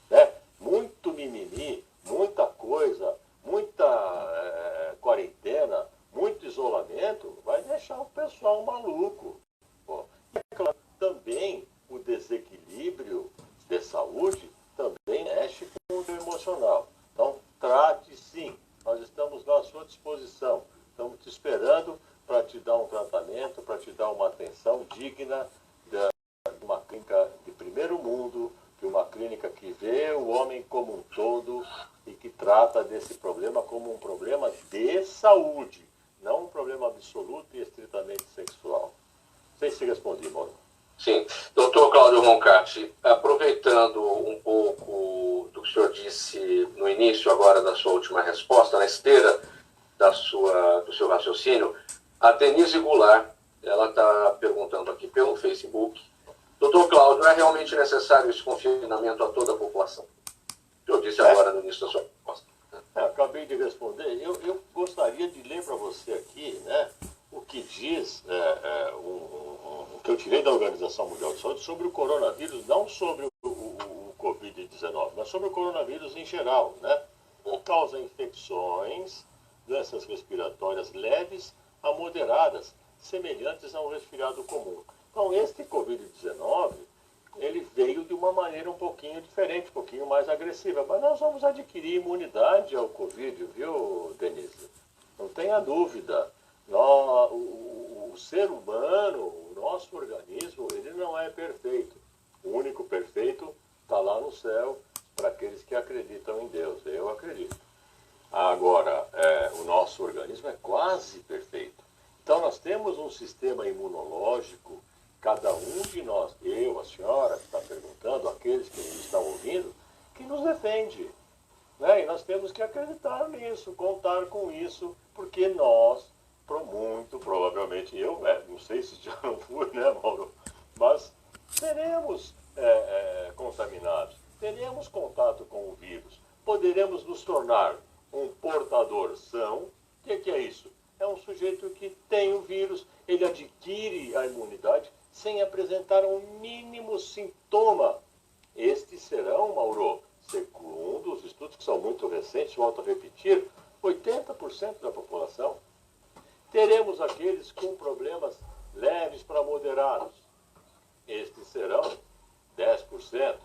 né? Muito mimimi, muita coisa, muita quarentena, muito isolamento, vai deixar o pessoal maluco. Bom, e claro, também o desequilíbrio de saúde também mexe com o emocional. Então, trate sim. Nós estamos à sua disposição. Estamos te esperando para te dar um tratamento, para te dar uma atenção digna de uma clínica de primeiro mundo, de uma clínica que vê o homem como um todo e que trata desse problema como um problema de saúde, não um problema absoluto e estritamente sexual. Não sei se respondi, Mauro.
Sim. Doutor Cláudio Roncati, aproveitando um pouco do que o senhor disse no início agora da sua última resposta, na esteira do seu raciocínio, a Denise Goulart, ela está perguntando aqui pelo Facebook, doutor Cláudio, é realmente necessário esse confinamento a toda a população? O senhor disse agora no início da sua resposta.
Acabei de responder. Eu gostaria de ler para você aqui, né, o que diz o que eu tirei da Organização Mundial de Saúde sobre o coronavírus, não sobre o Covid-19, mas sobre o coronavírus em geral, né? Causa infecções, doenças respiratórias leves, a moderadas, semelhantes a um resfriado comum. Então, este Covid-19, ele veio de uma maneira um pouquinho diferente, um pouquinho mais agressiva. Mas nós vamos adquirir imunidade ao Covid, viu, Denise? Não tenha dúvida. O ser humano, o nosso organismo, ele não é perfeito. O único perfeito está lá no céu para aqueles que acreditam em Deus. Eu acredito. Agora, o nosso organismo é quase perfeito. Então, nós temos um sistema imunológico, cada um de nós, eu, a senhora que está perguntando, aqueles que nos estão ouvindo, que nos defende. Né? E nós temos que acreditar nisso, contar com isso, porque nós, muito provavelmente eu, não sei se já não fui, né, Mauro? Mas seremos contaminados, teremos contato com o vírus, poderemos nos tornar um portador são. O que é isso? É um sujeito que tem o vírus, ele adquire a imunidade sem apresentar um mínimo sintoma. Estes serão, Mauro, segundo os estudos que são muito recentes, volto a repetir, 80% da população. Teremos aqueles com problemas leves para moderados. Estes serão 10%.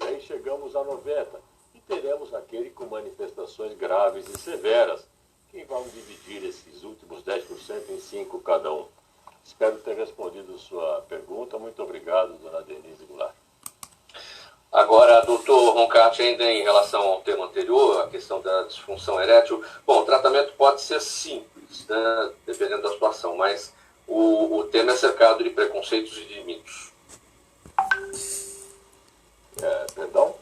E aí chegamos a 90%. E teremos aquele com manifestações graves e severas, que vão dividir esses últimos 10% em 5% cada um. Espero ter respondido sua pergunta. Muito obrigado, dona Denise Goulart.
Agora, doutor Roncati, ainda em relação ao tema anterior, a questão da disfunção erétil, bom, o tratamento pode ser simples, né, dependendo da situação, mas o tema é cercado de preconceitos e de mitos.
Perdão?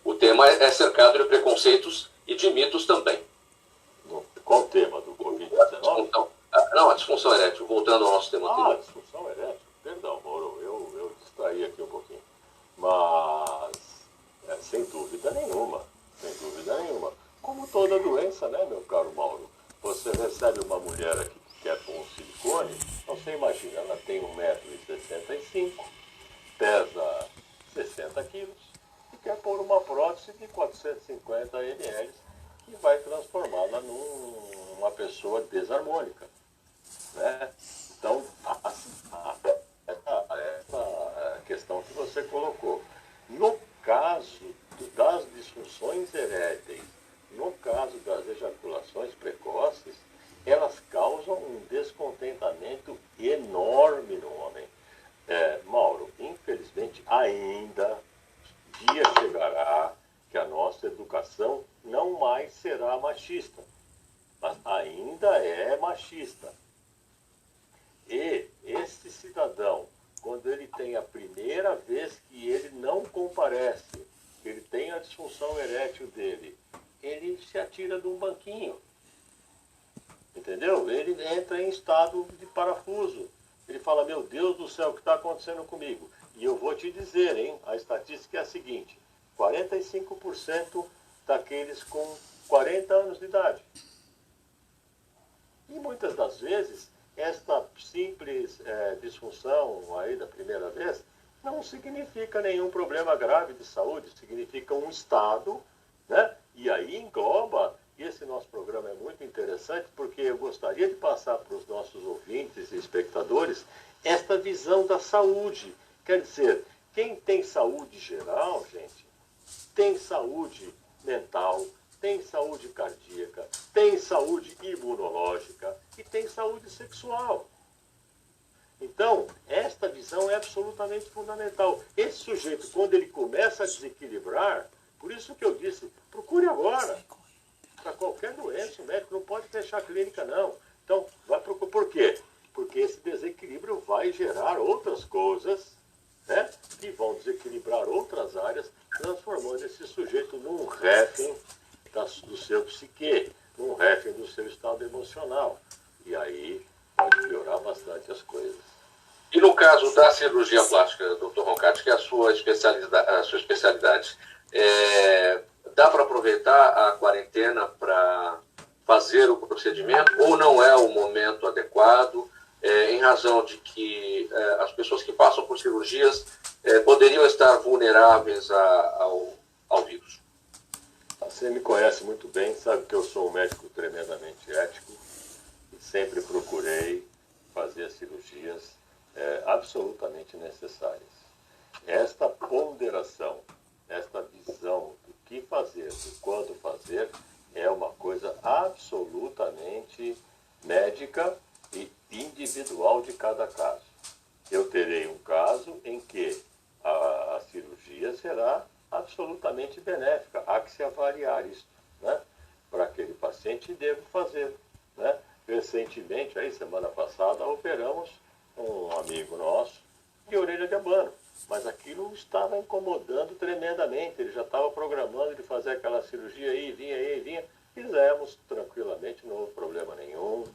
O tema é cercado de preconceitos e de mitos também.
Qual o tema do Covid-19?
Não, a disfunção erétil, voltando ao nosso tema anterior.
A disfunção erétil? Perdão, Mauro, eu distraí aqui um pouquinho. Mas, sem dúvida nenhuma, como toda doença, né, meu caro Mauro? Você recebe uma mulher aqui que quer pôr um silicone, então você imagina, ela tem 1,65 m, pesa 60 quilos e quer pôr uma prótese de 450 ml que vai transformá-la numa pessoa desarmônica. Né? Então, essa questão que você colocou. No caso das disfunções eréteis, no caso das ejaculações precoces, elas causam um descontentamento enorme no homem. Mauro, infelizmente, ainda dia chegará que a nossa educação não mais será machista, mas ainda é machista. E este cidadão, quando ele tem a primeira vez que ele não comparece, que ele tem a disfunção erétil dele, ele se atira de um banquinho. Entendeu? Ele entra em estado de parafuso. Ele fala, meu Deus do céu, o que está acontecendo comigo? E eu vou te dizer, hein, a estatística é a seguinte, 45% daqueles com 40 anos de idade. E muitas das vezes, esta simples disfunção aí da primeira vez não significa nenhum problema grave de saúde, significa um estado, né? E aí engloba, e esse nosso programa é muito interessante, porque eu gostaria de passar para os nossos ouvintes e espectadores esta visão da saúde. Quer dizer, quem tem saúde geral, gente, tem saúde mental, tem saúde cardíaca, tem saúde imunológica e tem saúde sexual. Então, esta visão é absolutamente fundamental. Esse sujeito, quando ele começa a desequilibrar, por isso que eu disse, procure agora. Para qualquer doença, o médico não pode fechar a clínica, não. Então, vai procurar. Por quê? Porque esse desequilíbrio vai gerar outras coisas, né, que vão desequilibrar outras áreas, transformando esse sujeito num refém do seu psique, num refém do seu estado emocional. E aí pode piorar bastante as coisas.
E no caso da cirurgia plástica, doutor Roncati, que é a sua especialidade, dá para aproveitar a quarentena para fazer o procedimento ou não é o momento adequado, em razão de que as pessoas que passam por cirurgias poderiam estar vulneráveis ao vírus?
Você me conhece muito bem, sabe que eu sou um médico tremendamente ético sempre procurei fazer as cirurgias absolutamente necessárias. Esta ponderação, esta visão do que fazer, do quando fazer, é uma coisa absolutamente médica e individual de cada caso. Eu terei um caso em que a cirurgia será absolutamente benéfica. Há que se avaliar isso, né? Para aquele paciente, devo fazer, né? Recentemente, aí, semana passada, operamos um amigo nosso de orelha de abano, mas aquilo estava incomodando tremendamente. Ele já estava programando de fazer aquela cirurgia aí, vinha. Fizemos tranquilamente, não houve problema nenhum,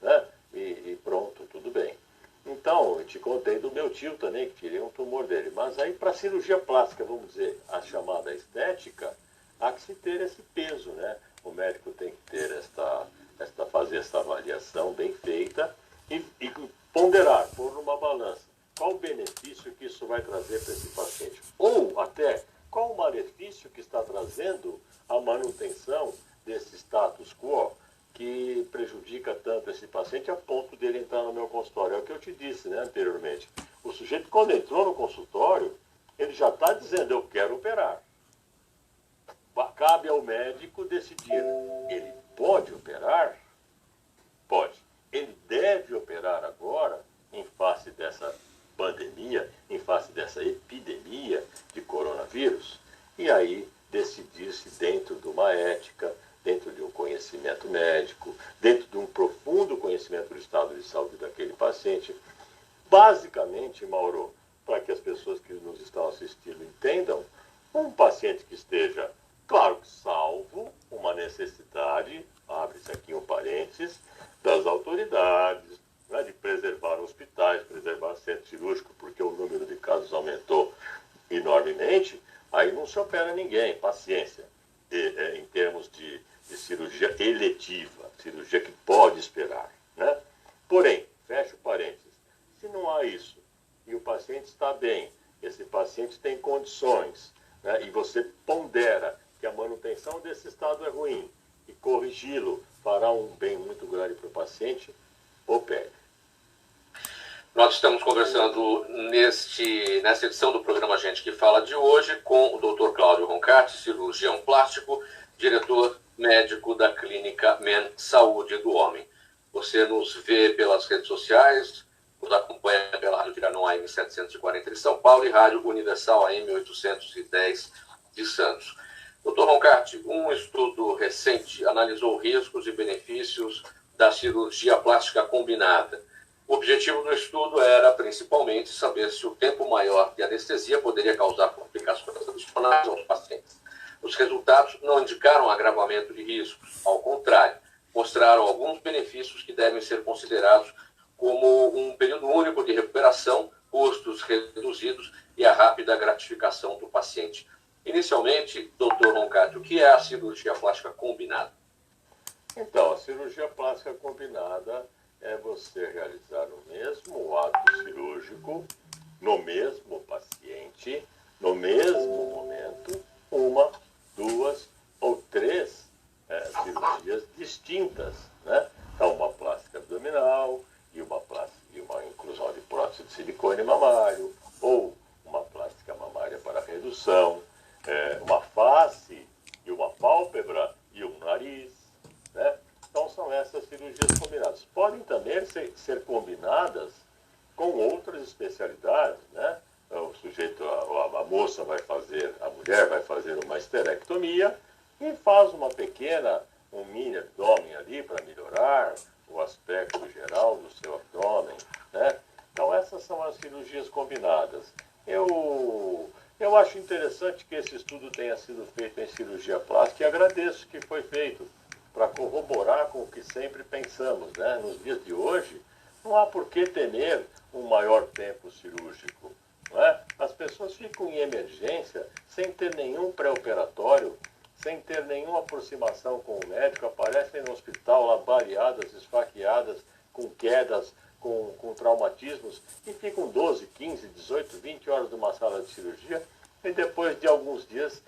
né? E pronto, tudo bem. Então, eu te contei do meu tio também, que tirei um tumor dele. Mas aí, para cirurgia plástica, vamos dizer, a chamada estética, há que se ter esse peso, né? O médico tem que ter fazer essa avaliação bem feita e ponderar, pôr numa balança. Qual o benefício que isso vai trazer para esse paciente? Ou até, qual o malefício que está trazendo a manutenção desse status quo que prejudica tanto esse paciente a ponto dele entrar no meu consultório. É o que eu te disse, né, anteriormente. O sujeito, quando entrou no consultório, ele já está dizendo, eu quero operar. Cabe ao médico decidir. Ele pode operar? Pode. Ele deve operar agora, em face dessa pandemia, em face dessa epidemia de coronavírus, e aí decidir-se dentro de uma ética, dentro de um conhecimento médico, dentro de um profundo conhecimento do estado de saúde daquele paciente. Basicamente, Mauro, para que as pessoas que nos estão assistindo entendam, um paciente que esteja, claro, salvo uma necessidade, abre-se aqui um parênteses, das autoridades, né, de preservar hospitais, preservar centro cirúrgico, porque o número de casos aumentou enormemente, aí não se opera ninguém, paciência. Em termos de cirurgia eletiva, cirurgia que pode esperar, né? Porém, fecha o parênteses, se não há isso e o paciente está bem, esse paciente tem condições, né, e você pondera que a manutenção desse estado é ruim e corrigi-lo fará um bem muito grande para o paciente, opere.
Nós estamos conversando nessa edição do programa Gente que Fala de hoje com o Dr. Cláudio Roncati, cirurgião plástico, diretor médico da Clínica Men Saúde do Homem. Você nos vê pelas redes sociais, nos acompanha pela Rádio Viranon AM 740 de São Paulo e Rádio Universal AM 810 de Santos. Dr. Roncati, um estudo recente analisou riscos e benefícios da cirurgia plástica combinada. O objetivo do estudo era, principalmente, saber se o tempo maior de anestesia poderia causar complicações adicionais aos pacientes. Os resultados não indicaram agravamento de riscos, ao contrário, mostraram alguns benefícios que devem ser considerados como um período único de recuperação, custos reduzidos e a rápida gratificação do paciente. Inicialmente, Dr. Roncati, o que é a cirurgia plástica combinada?
Então, a cirurgia plástica combinada é você realizar o mesmo ato cirúrgico no mesmo paciente, no mesmo momento, uma, duas ou três cirurgias distintas, né? Então, uma plástica abdominal e uma inclusão de prótese de silicone mamário, ou uma plástica mamária para redução, uma face e uma pálpebra e um nariz, né? Então, são essas cirurgias combinadas. Podem também ser combinadas com outras especialidades, né? O sujeito, a moça vai fazer, a mulher vai fazer uma esterectomia e faz um mini abdômen ali para melhorar o aspecto geral do seu abdômen, né? Então, essas são as cirurgias combinadas. Eu acho interessante que esse estudo tenha sido feito em cirurgia plástica e agradeço que foi feito para corroborar com o que sempre pensamos, né? Nos dias de hoje, não há por que temer um maior tempo cirúrgico, não é? As pessoas ficam em emergência sem ter nenhum pré-operatório, sem ter nenhuma aproximação com o médico, aparecem no hospital lá baleadas, esfaqueadas, com quedas, com traumatismos, e ficam 12, 15, 18, 20 horas numa sala de cirurgia e depois de alguns dias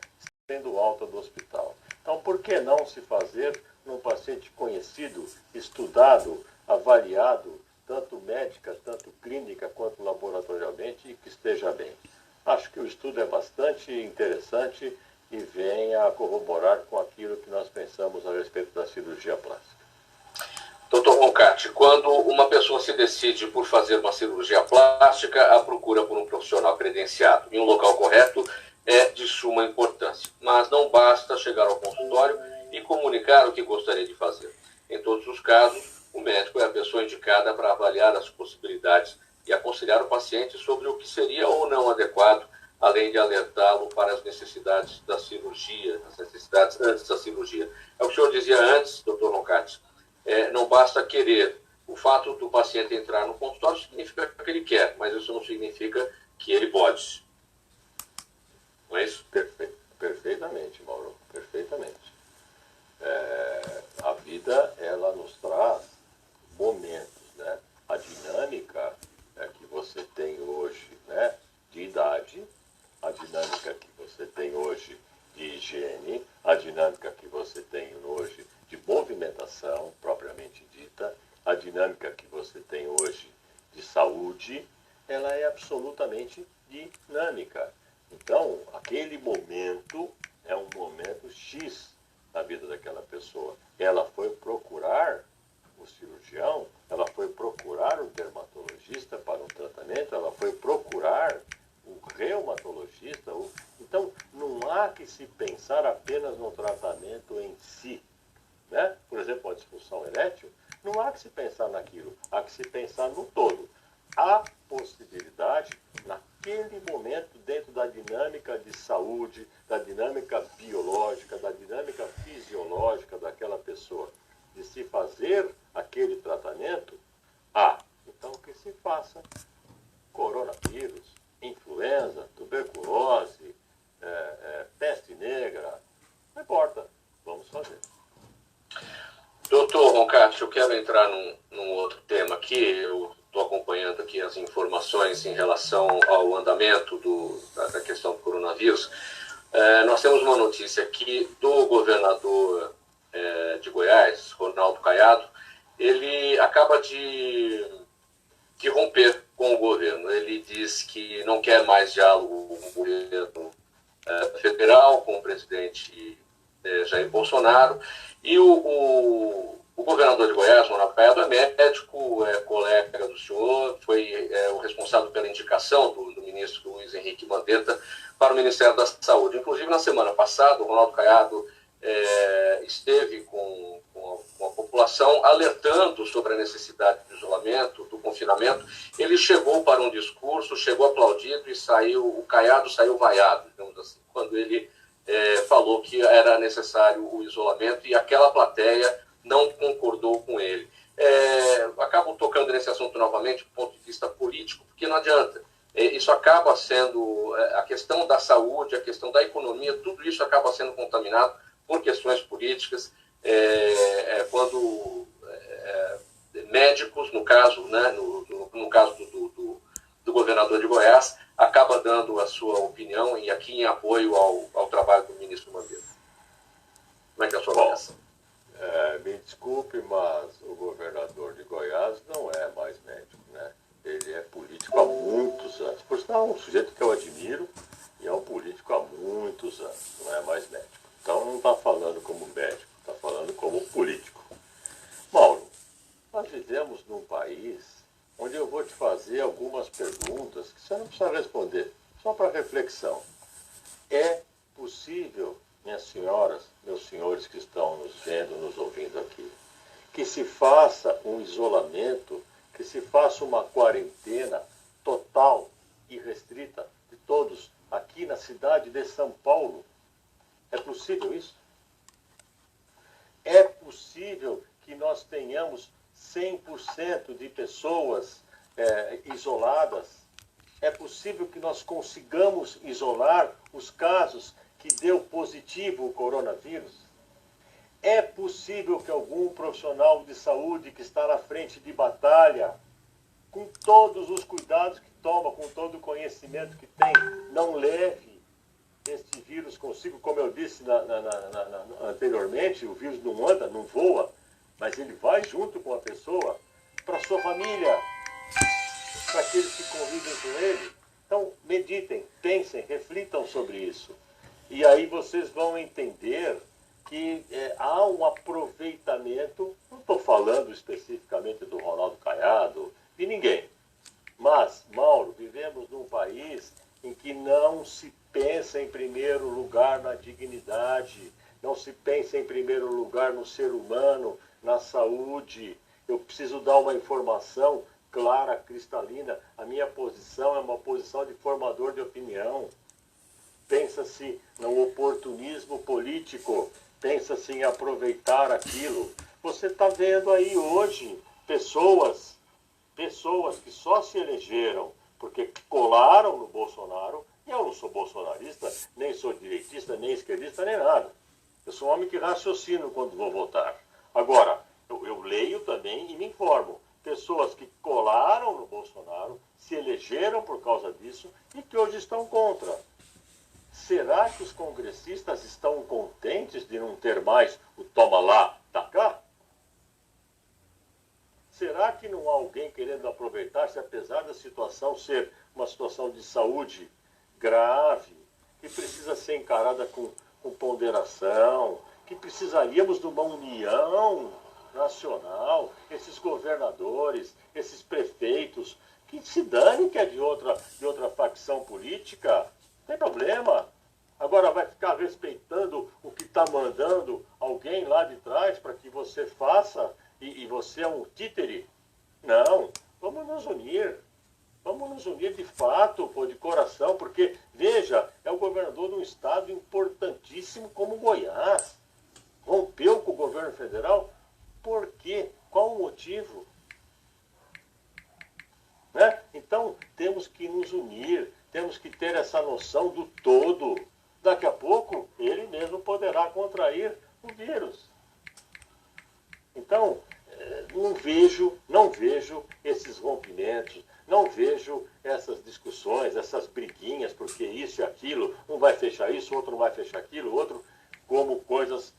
sendo alta do hospital. Então, por que não se fazer num paciente conhecido, estudado, avaliado, tanto médica, tanto clínica, quanto laboratorialmente, e que esteja bem. Acho que o estudo é bastante interessante e vem a corroborar com aquilo que nós pensamos a respeito da cirurgia plástica.
Doutor Roncati, quando uma pessoa se decide por fazer uma cirurgia plástica, a procura por um profissional credenciado em um local correto é de suma importância. Mas não basta chegar ao consultório e comunicar o que gostaria de fazer. Em todos os casos, o médico é a pessoa indicada para avaliar as possibilidades e aconselhar o paciente sobre o que seria ou não adequado, além de alertá-lo para as necessidades da cirurgia, as necessidades antes da cirurgia. É o que o senhor dizia antes, doutor Roncati. Não basta querer. O fato do paciente entrar no consultório significa que ele quer, mas isso não significa que ele pode. Não é isso?
Perfeitamente, Mauro, perfeitamente. A vida, ela nos traz momentos, né? A dinâmica que você tem hoje, né, de idade, a dinâmica que você tem hoje de higiene, a dinâmica que você tem hoje de movimentação, propriamente dita, a dinâmica que você tem hoje de saúde, ela é absolutamente dinâmica. Então, aquele momento é um momento X na vida daquela pessoa. Ela foi procurar o cirurgião, ela foi procurar o dermatologista para um tratamento, ela foi procurar o reumatologista. Então, não há que se pensar apenas no tratamento em si. Né? Por exemplo, a disfunção erétil, não há que se pensar naquilo, há que se pensar no todo. Há possibilidade, naquele momento, dentro da dinâmica de saúde, da dinâmica biológica, da dinâmica fisiológica daquela pessoa, de se fazer aquele tratamento, então que se faça. Coronavírus, influenza, tuberculose, peste negra, não importa, vamos fazer.
Doutor Roncati, eu quero entrar num outro tema aqui. Eu estou acompanhando aqui as informações em relação ao andamento da questão do coronavírus. Nós temos uma notícia aqui do governador de Goiás, Ronaldo Caiado. Ele acaba de romper com o governo. Ele diz que não quer mais diálogo com o governo federal, com o presidente Jair Bolsonaro. E o governador de Goiás, Ronaldo Caiado, é médico, é colega do senhor, foi o responsável pela indicação do ministro Luiz Henrique Mandetta para o Ministério da Saúde. Inclusive, na semana passada, o Ronaldo Caiado esteve com a população alertando sobre a necessidade do isolamento, do confinamento. Ele chegou para um discurso, chegou aplaudido e saiu, o Caiado saiu vaiado, digamos assim, quando ele falou que era necessário o isolamento, e aquela plateia não concordou com ele. Acabo tocando nesse assunto novamente do ponto de vista político, porque não adianta. Isso acaba sendo, a questão da saúde, a questão da economia, tudo isso acaba sendo contaminado por questões políticas, quando médicos, no caso, né, no caso do governador de Goiás, acaba dando a sua opinião, e aqui em apoio ao trabalho do ministro Mandetta. Como é que é a sua avaliação?
Me desculpe, mas o governador de Goiás não é mais médico, né? Ele é político há muitos anos. Por sinal, é um sujeito que eu admiro e é um político há muitos anos, não é mais médico. Então não está falando como médico, está falando como político. Mauro, nós vivemos num país onde eu vou te fazer algumas perguntas que você não precisa responder, só para reflexão. É possível, minhas senhoras, meus senhores que estão nos vendo, nos ouvindo aqui, que se faça um isolamento, que se faça uma quarentena total e restrita de todos aqui na cidade de São Paulo? É possível isso? É possível que nós tenhamos 100% de pessoas isoladas? É possível que nós consigamos isolar os casos que deu positivo o coronavírus? É possível que algum profissional de saúde que está na frente de batalha, com todos os cuidados que toma, com todo o conhecimento que tem, não leve este vírus consigo? Como eu disse anteriormente, o vírus não anda, não voa, mas ele vai junto com a pessoa. para sua família, para aqueles que convivem com ele. Então, meditem, pensem, reflitam sobre isso. E aí vocês vão entender que há um aproveitamento, não estou falando especificamente do Ronaldo Caiado, de ninguém. Mas, Mauro, vivemos num país em que não se pensa em primeiro lugar na dignidade, não se pensa em primeiro lugar no ser humano, na saúde. Eu preciso dar uma informação clara, cristalina. A minha posição é uma posição de formador de opinião. Pensa-se no oportunismo político, pensa-se em aproveitar aquilo. Você está vendo aí hoje pessoas que só se elegeram porque colaram no Bolsonaro. E eu não sou bolsonarista, nem sou direitista, nem esquerdista, nem nada. Eu sou um homem que raciocino quando vou votar. Agora, eu leio também e me informo. Pessoas que colaram no Bolsonaro, se elegeram por causa disso e que hoje estão contra. Será que os congressistas estão contentes de não ter mais o toma lá, tá cá? Será que não há alguém querendo aproveitar-se, apesar da situação ser uma situação de saúde grave, que precisa ser encarada com ponderação, que precisaríamos de uma união nacional, esses governadores, esses prefeitos, que se dane que é de outra facção política, não tem problema. Agora vai ficar respeitando o que está mandando alguém lá de trás para que você faça e você é um títere? Não, vamos nos unir. Vamos nos unir de fato, de coração, porque, veja, é o governador de um estado importantíssimo como Goiás. Rompeu com o governo federal. Por quê? Qual o motivo? Né? Então, temos que nos unir, temos que ter essa noção do todo. Daqui a pouco, ele mesmo poderá contrair o vírus. Então, não vejo esses rompimentos, não vejo essas discussões, essas briguinhas, porque isso e aquilo, um vai fechar isso, outro não vai fechar aquilo, outro, como coisas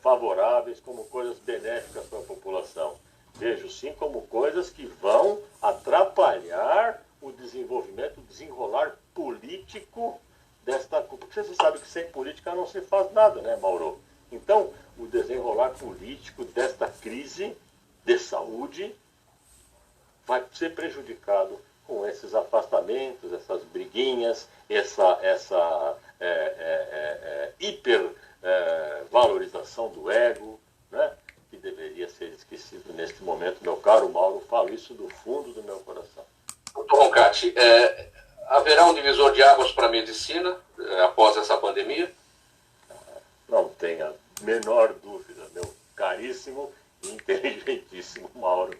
favoráveis, como coisas benéficas para a população. Vejo sim como coisas que vão atrapalhar o desenvolvimento, o desenrolar político desta... Porque você sabe que sem política não se faz nada, né, Mauro? Então, o desenrolar político desta crise de saúde vai ser prejudicado com esses afastamentos, essas briguinhas, essa hipervalorização do ego, né? Que deveria ser esquecido neste momento. Meu caro Mauro, falo isso do fundo do meu coração.
Doutor Roncati, haverá um divisor de águas para a medicina após essa pandemia?
Não tenha menor dúvida, meu caríssimo e inteligentíssimo Mauro.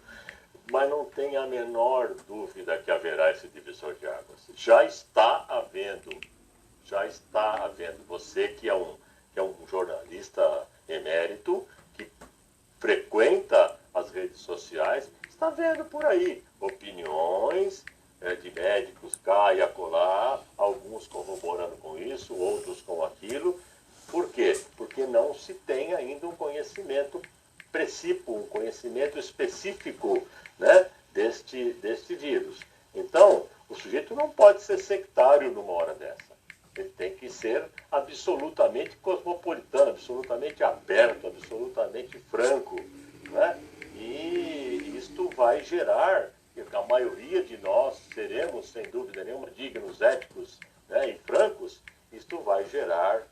Mas não tenha a menor dúvida que haverá esse divisor de águas. Já está havendo. Você que é um jornalista emérito, que frequenta as redes sociais, está vendo por aí opiniões de médicos cá e acolá, alguns corroborando com isso, outros com aquilo. Por quê? Porque não se tem ainda um conhecimento precípio, um conhecimento específico, né, deste vírus. Então, o sujeito não pode ser sectário numa hora dessa. Ele tem que ser absolutamente cosmopolitano, absolutamente aberto, absolutamente franco, né? E isto vai gerar, a maioria de nós seremos, sem dúvida nenhuma, dignos, éticos, né, e francos. Isto vai gerar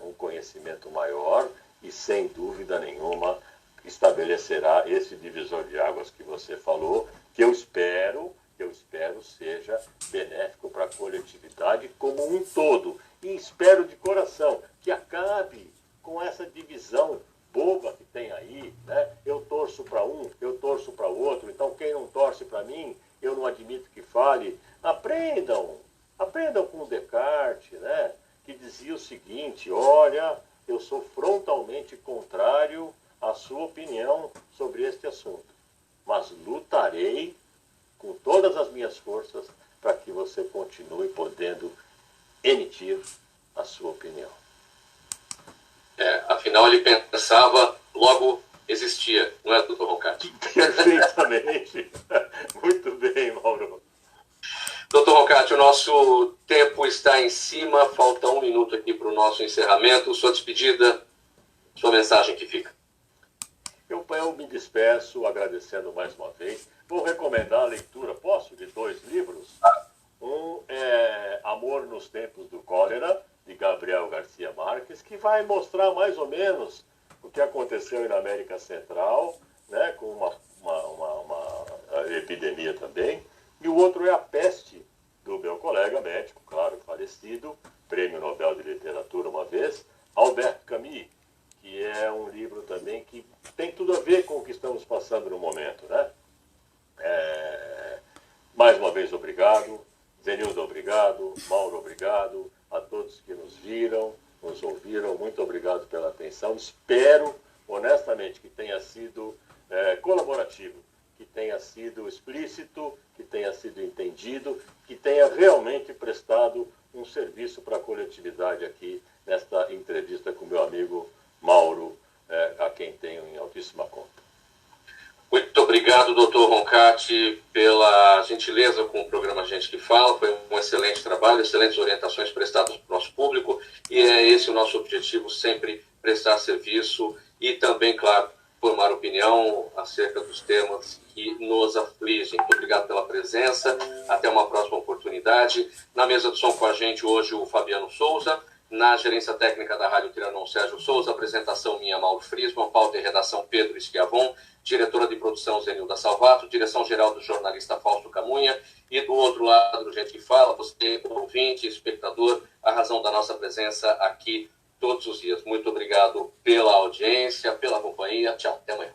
um conhecimento maior e, sem dúvida nenhuma, estabelecerá esse divisor de águas que você falou, que eu espero seja benéfico para a coletividade como um todo. E espero de coração que acabe com essa divisão boba que tem aí, né? Eu torço para um, eu torço para o outro, então quem não torce para mim, eu não admito que fale. Aprendam com Descartes, né? Que dizia o seguinte: olha, eu sou frontalmente contrário à sua opinião sobre este assunto, mas lutarei com todas as minhas forças para que você continue podendo emitir a sua opinião.
Afinal, ele pensava, logo existia, não é, doutor Roncati?
Perfeitamente.
nosso encerramento. Sua despedida, sua mensagem que fica.
Eu me despeço agradecendo mais uma vez. Vou recomendar a leitura, posso, de 2 livros? Um é Amor nos Tempos do Cólera, de Gabriel Garcia Marques, que vai mostrar mais ou menos o que aconteceu na América Central, né, com uma epidemia também. E o outro é A Peste, do meu colega médico, claro, falecido, Prêmio Nobel de Literatura uma vez, Albert Camus, que é um livro também que tem tudo a ver com o que estamos passando no momento, né? Mais uma vez, obrigado. Zenildo, obrigado. Mauro, obrigado. A todos que nos viram, nos ouviram, muito obrigado pela atenção. Espero, honestamente, que tenha sido colaborativo, que tenha sido explícito, que tenha sido entendido, que tenha realmente prestado um serviço para a coletividade aqui nesta entrevista com meu amigo Mauro, a quem tenho em altíssima conta.
Muito obrigado, doutor Roncati, pela gentileza com o programa Gente que Fala. Foi um excelente trabalho, excelentes orientações prestadas para o nosso público, e é esse o nosso objetivo, sempre prestar serviço e também, claro, formar opinião acerca dos temas que nos afligem. Muito obrigado pela presença, até uma próxima oportunidade. Na mesa de som com a gente hoje o Fabiano Souza, na gerência técnica da Rádio Trianon, Sérgio Souza, apresentação minha, Mauro Friesman, pauta e redação Pedro Schiavon, diretora de produção Zenilda Salvato, direção-geral do jornalista Fausto Camunha, e do outro lado do Gente que Fala, você, ouvinte, espectador, a razão da nossa presença aqui todos os dias. Muito obrigado pela audiência, pela companhia. Tchau, até amanhã.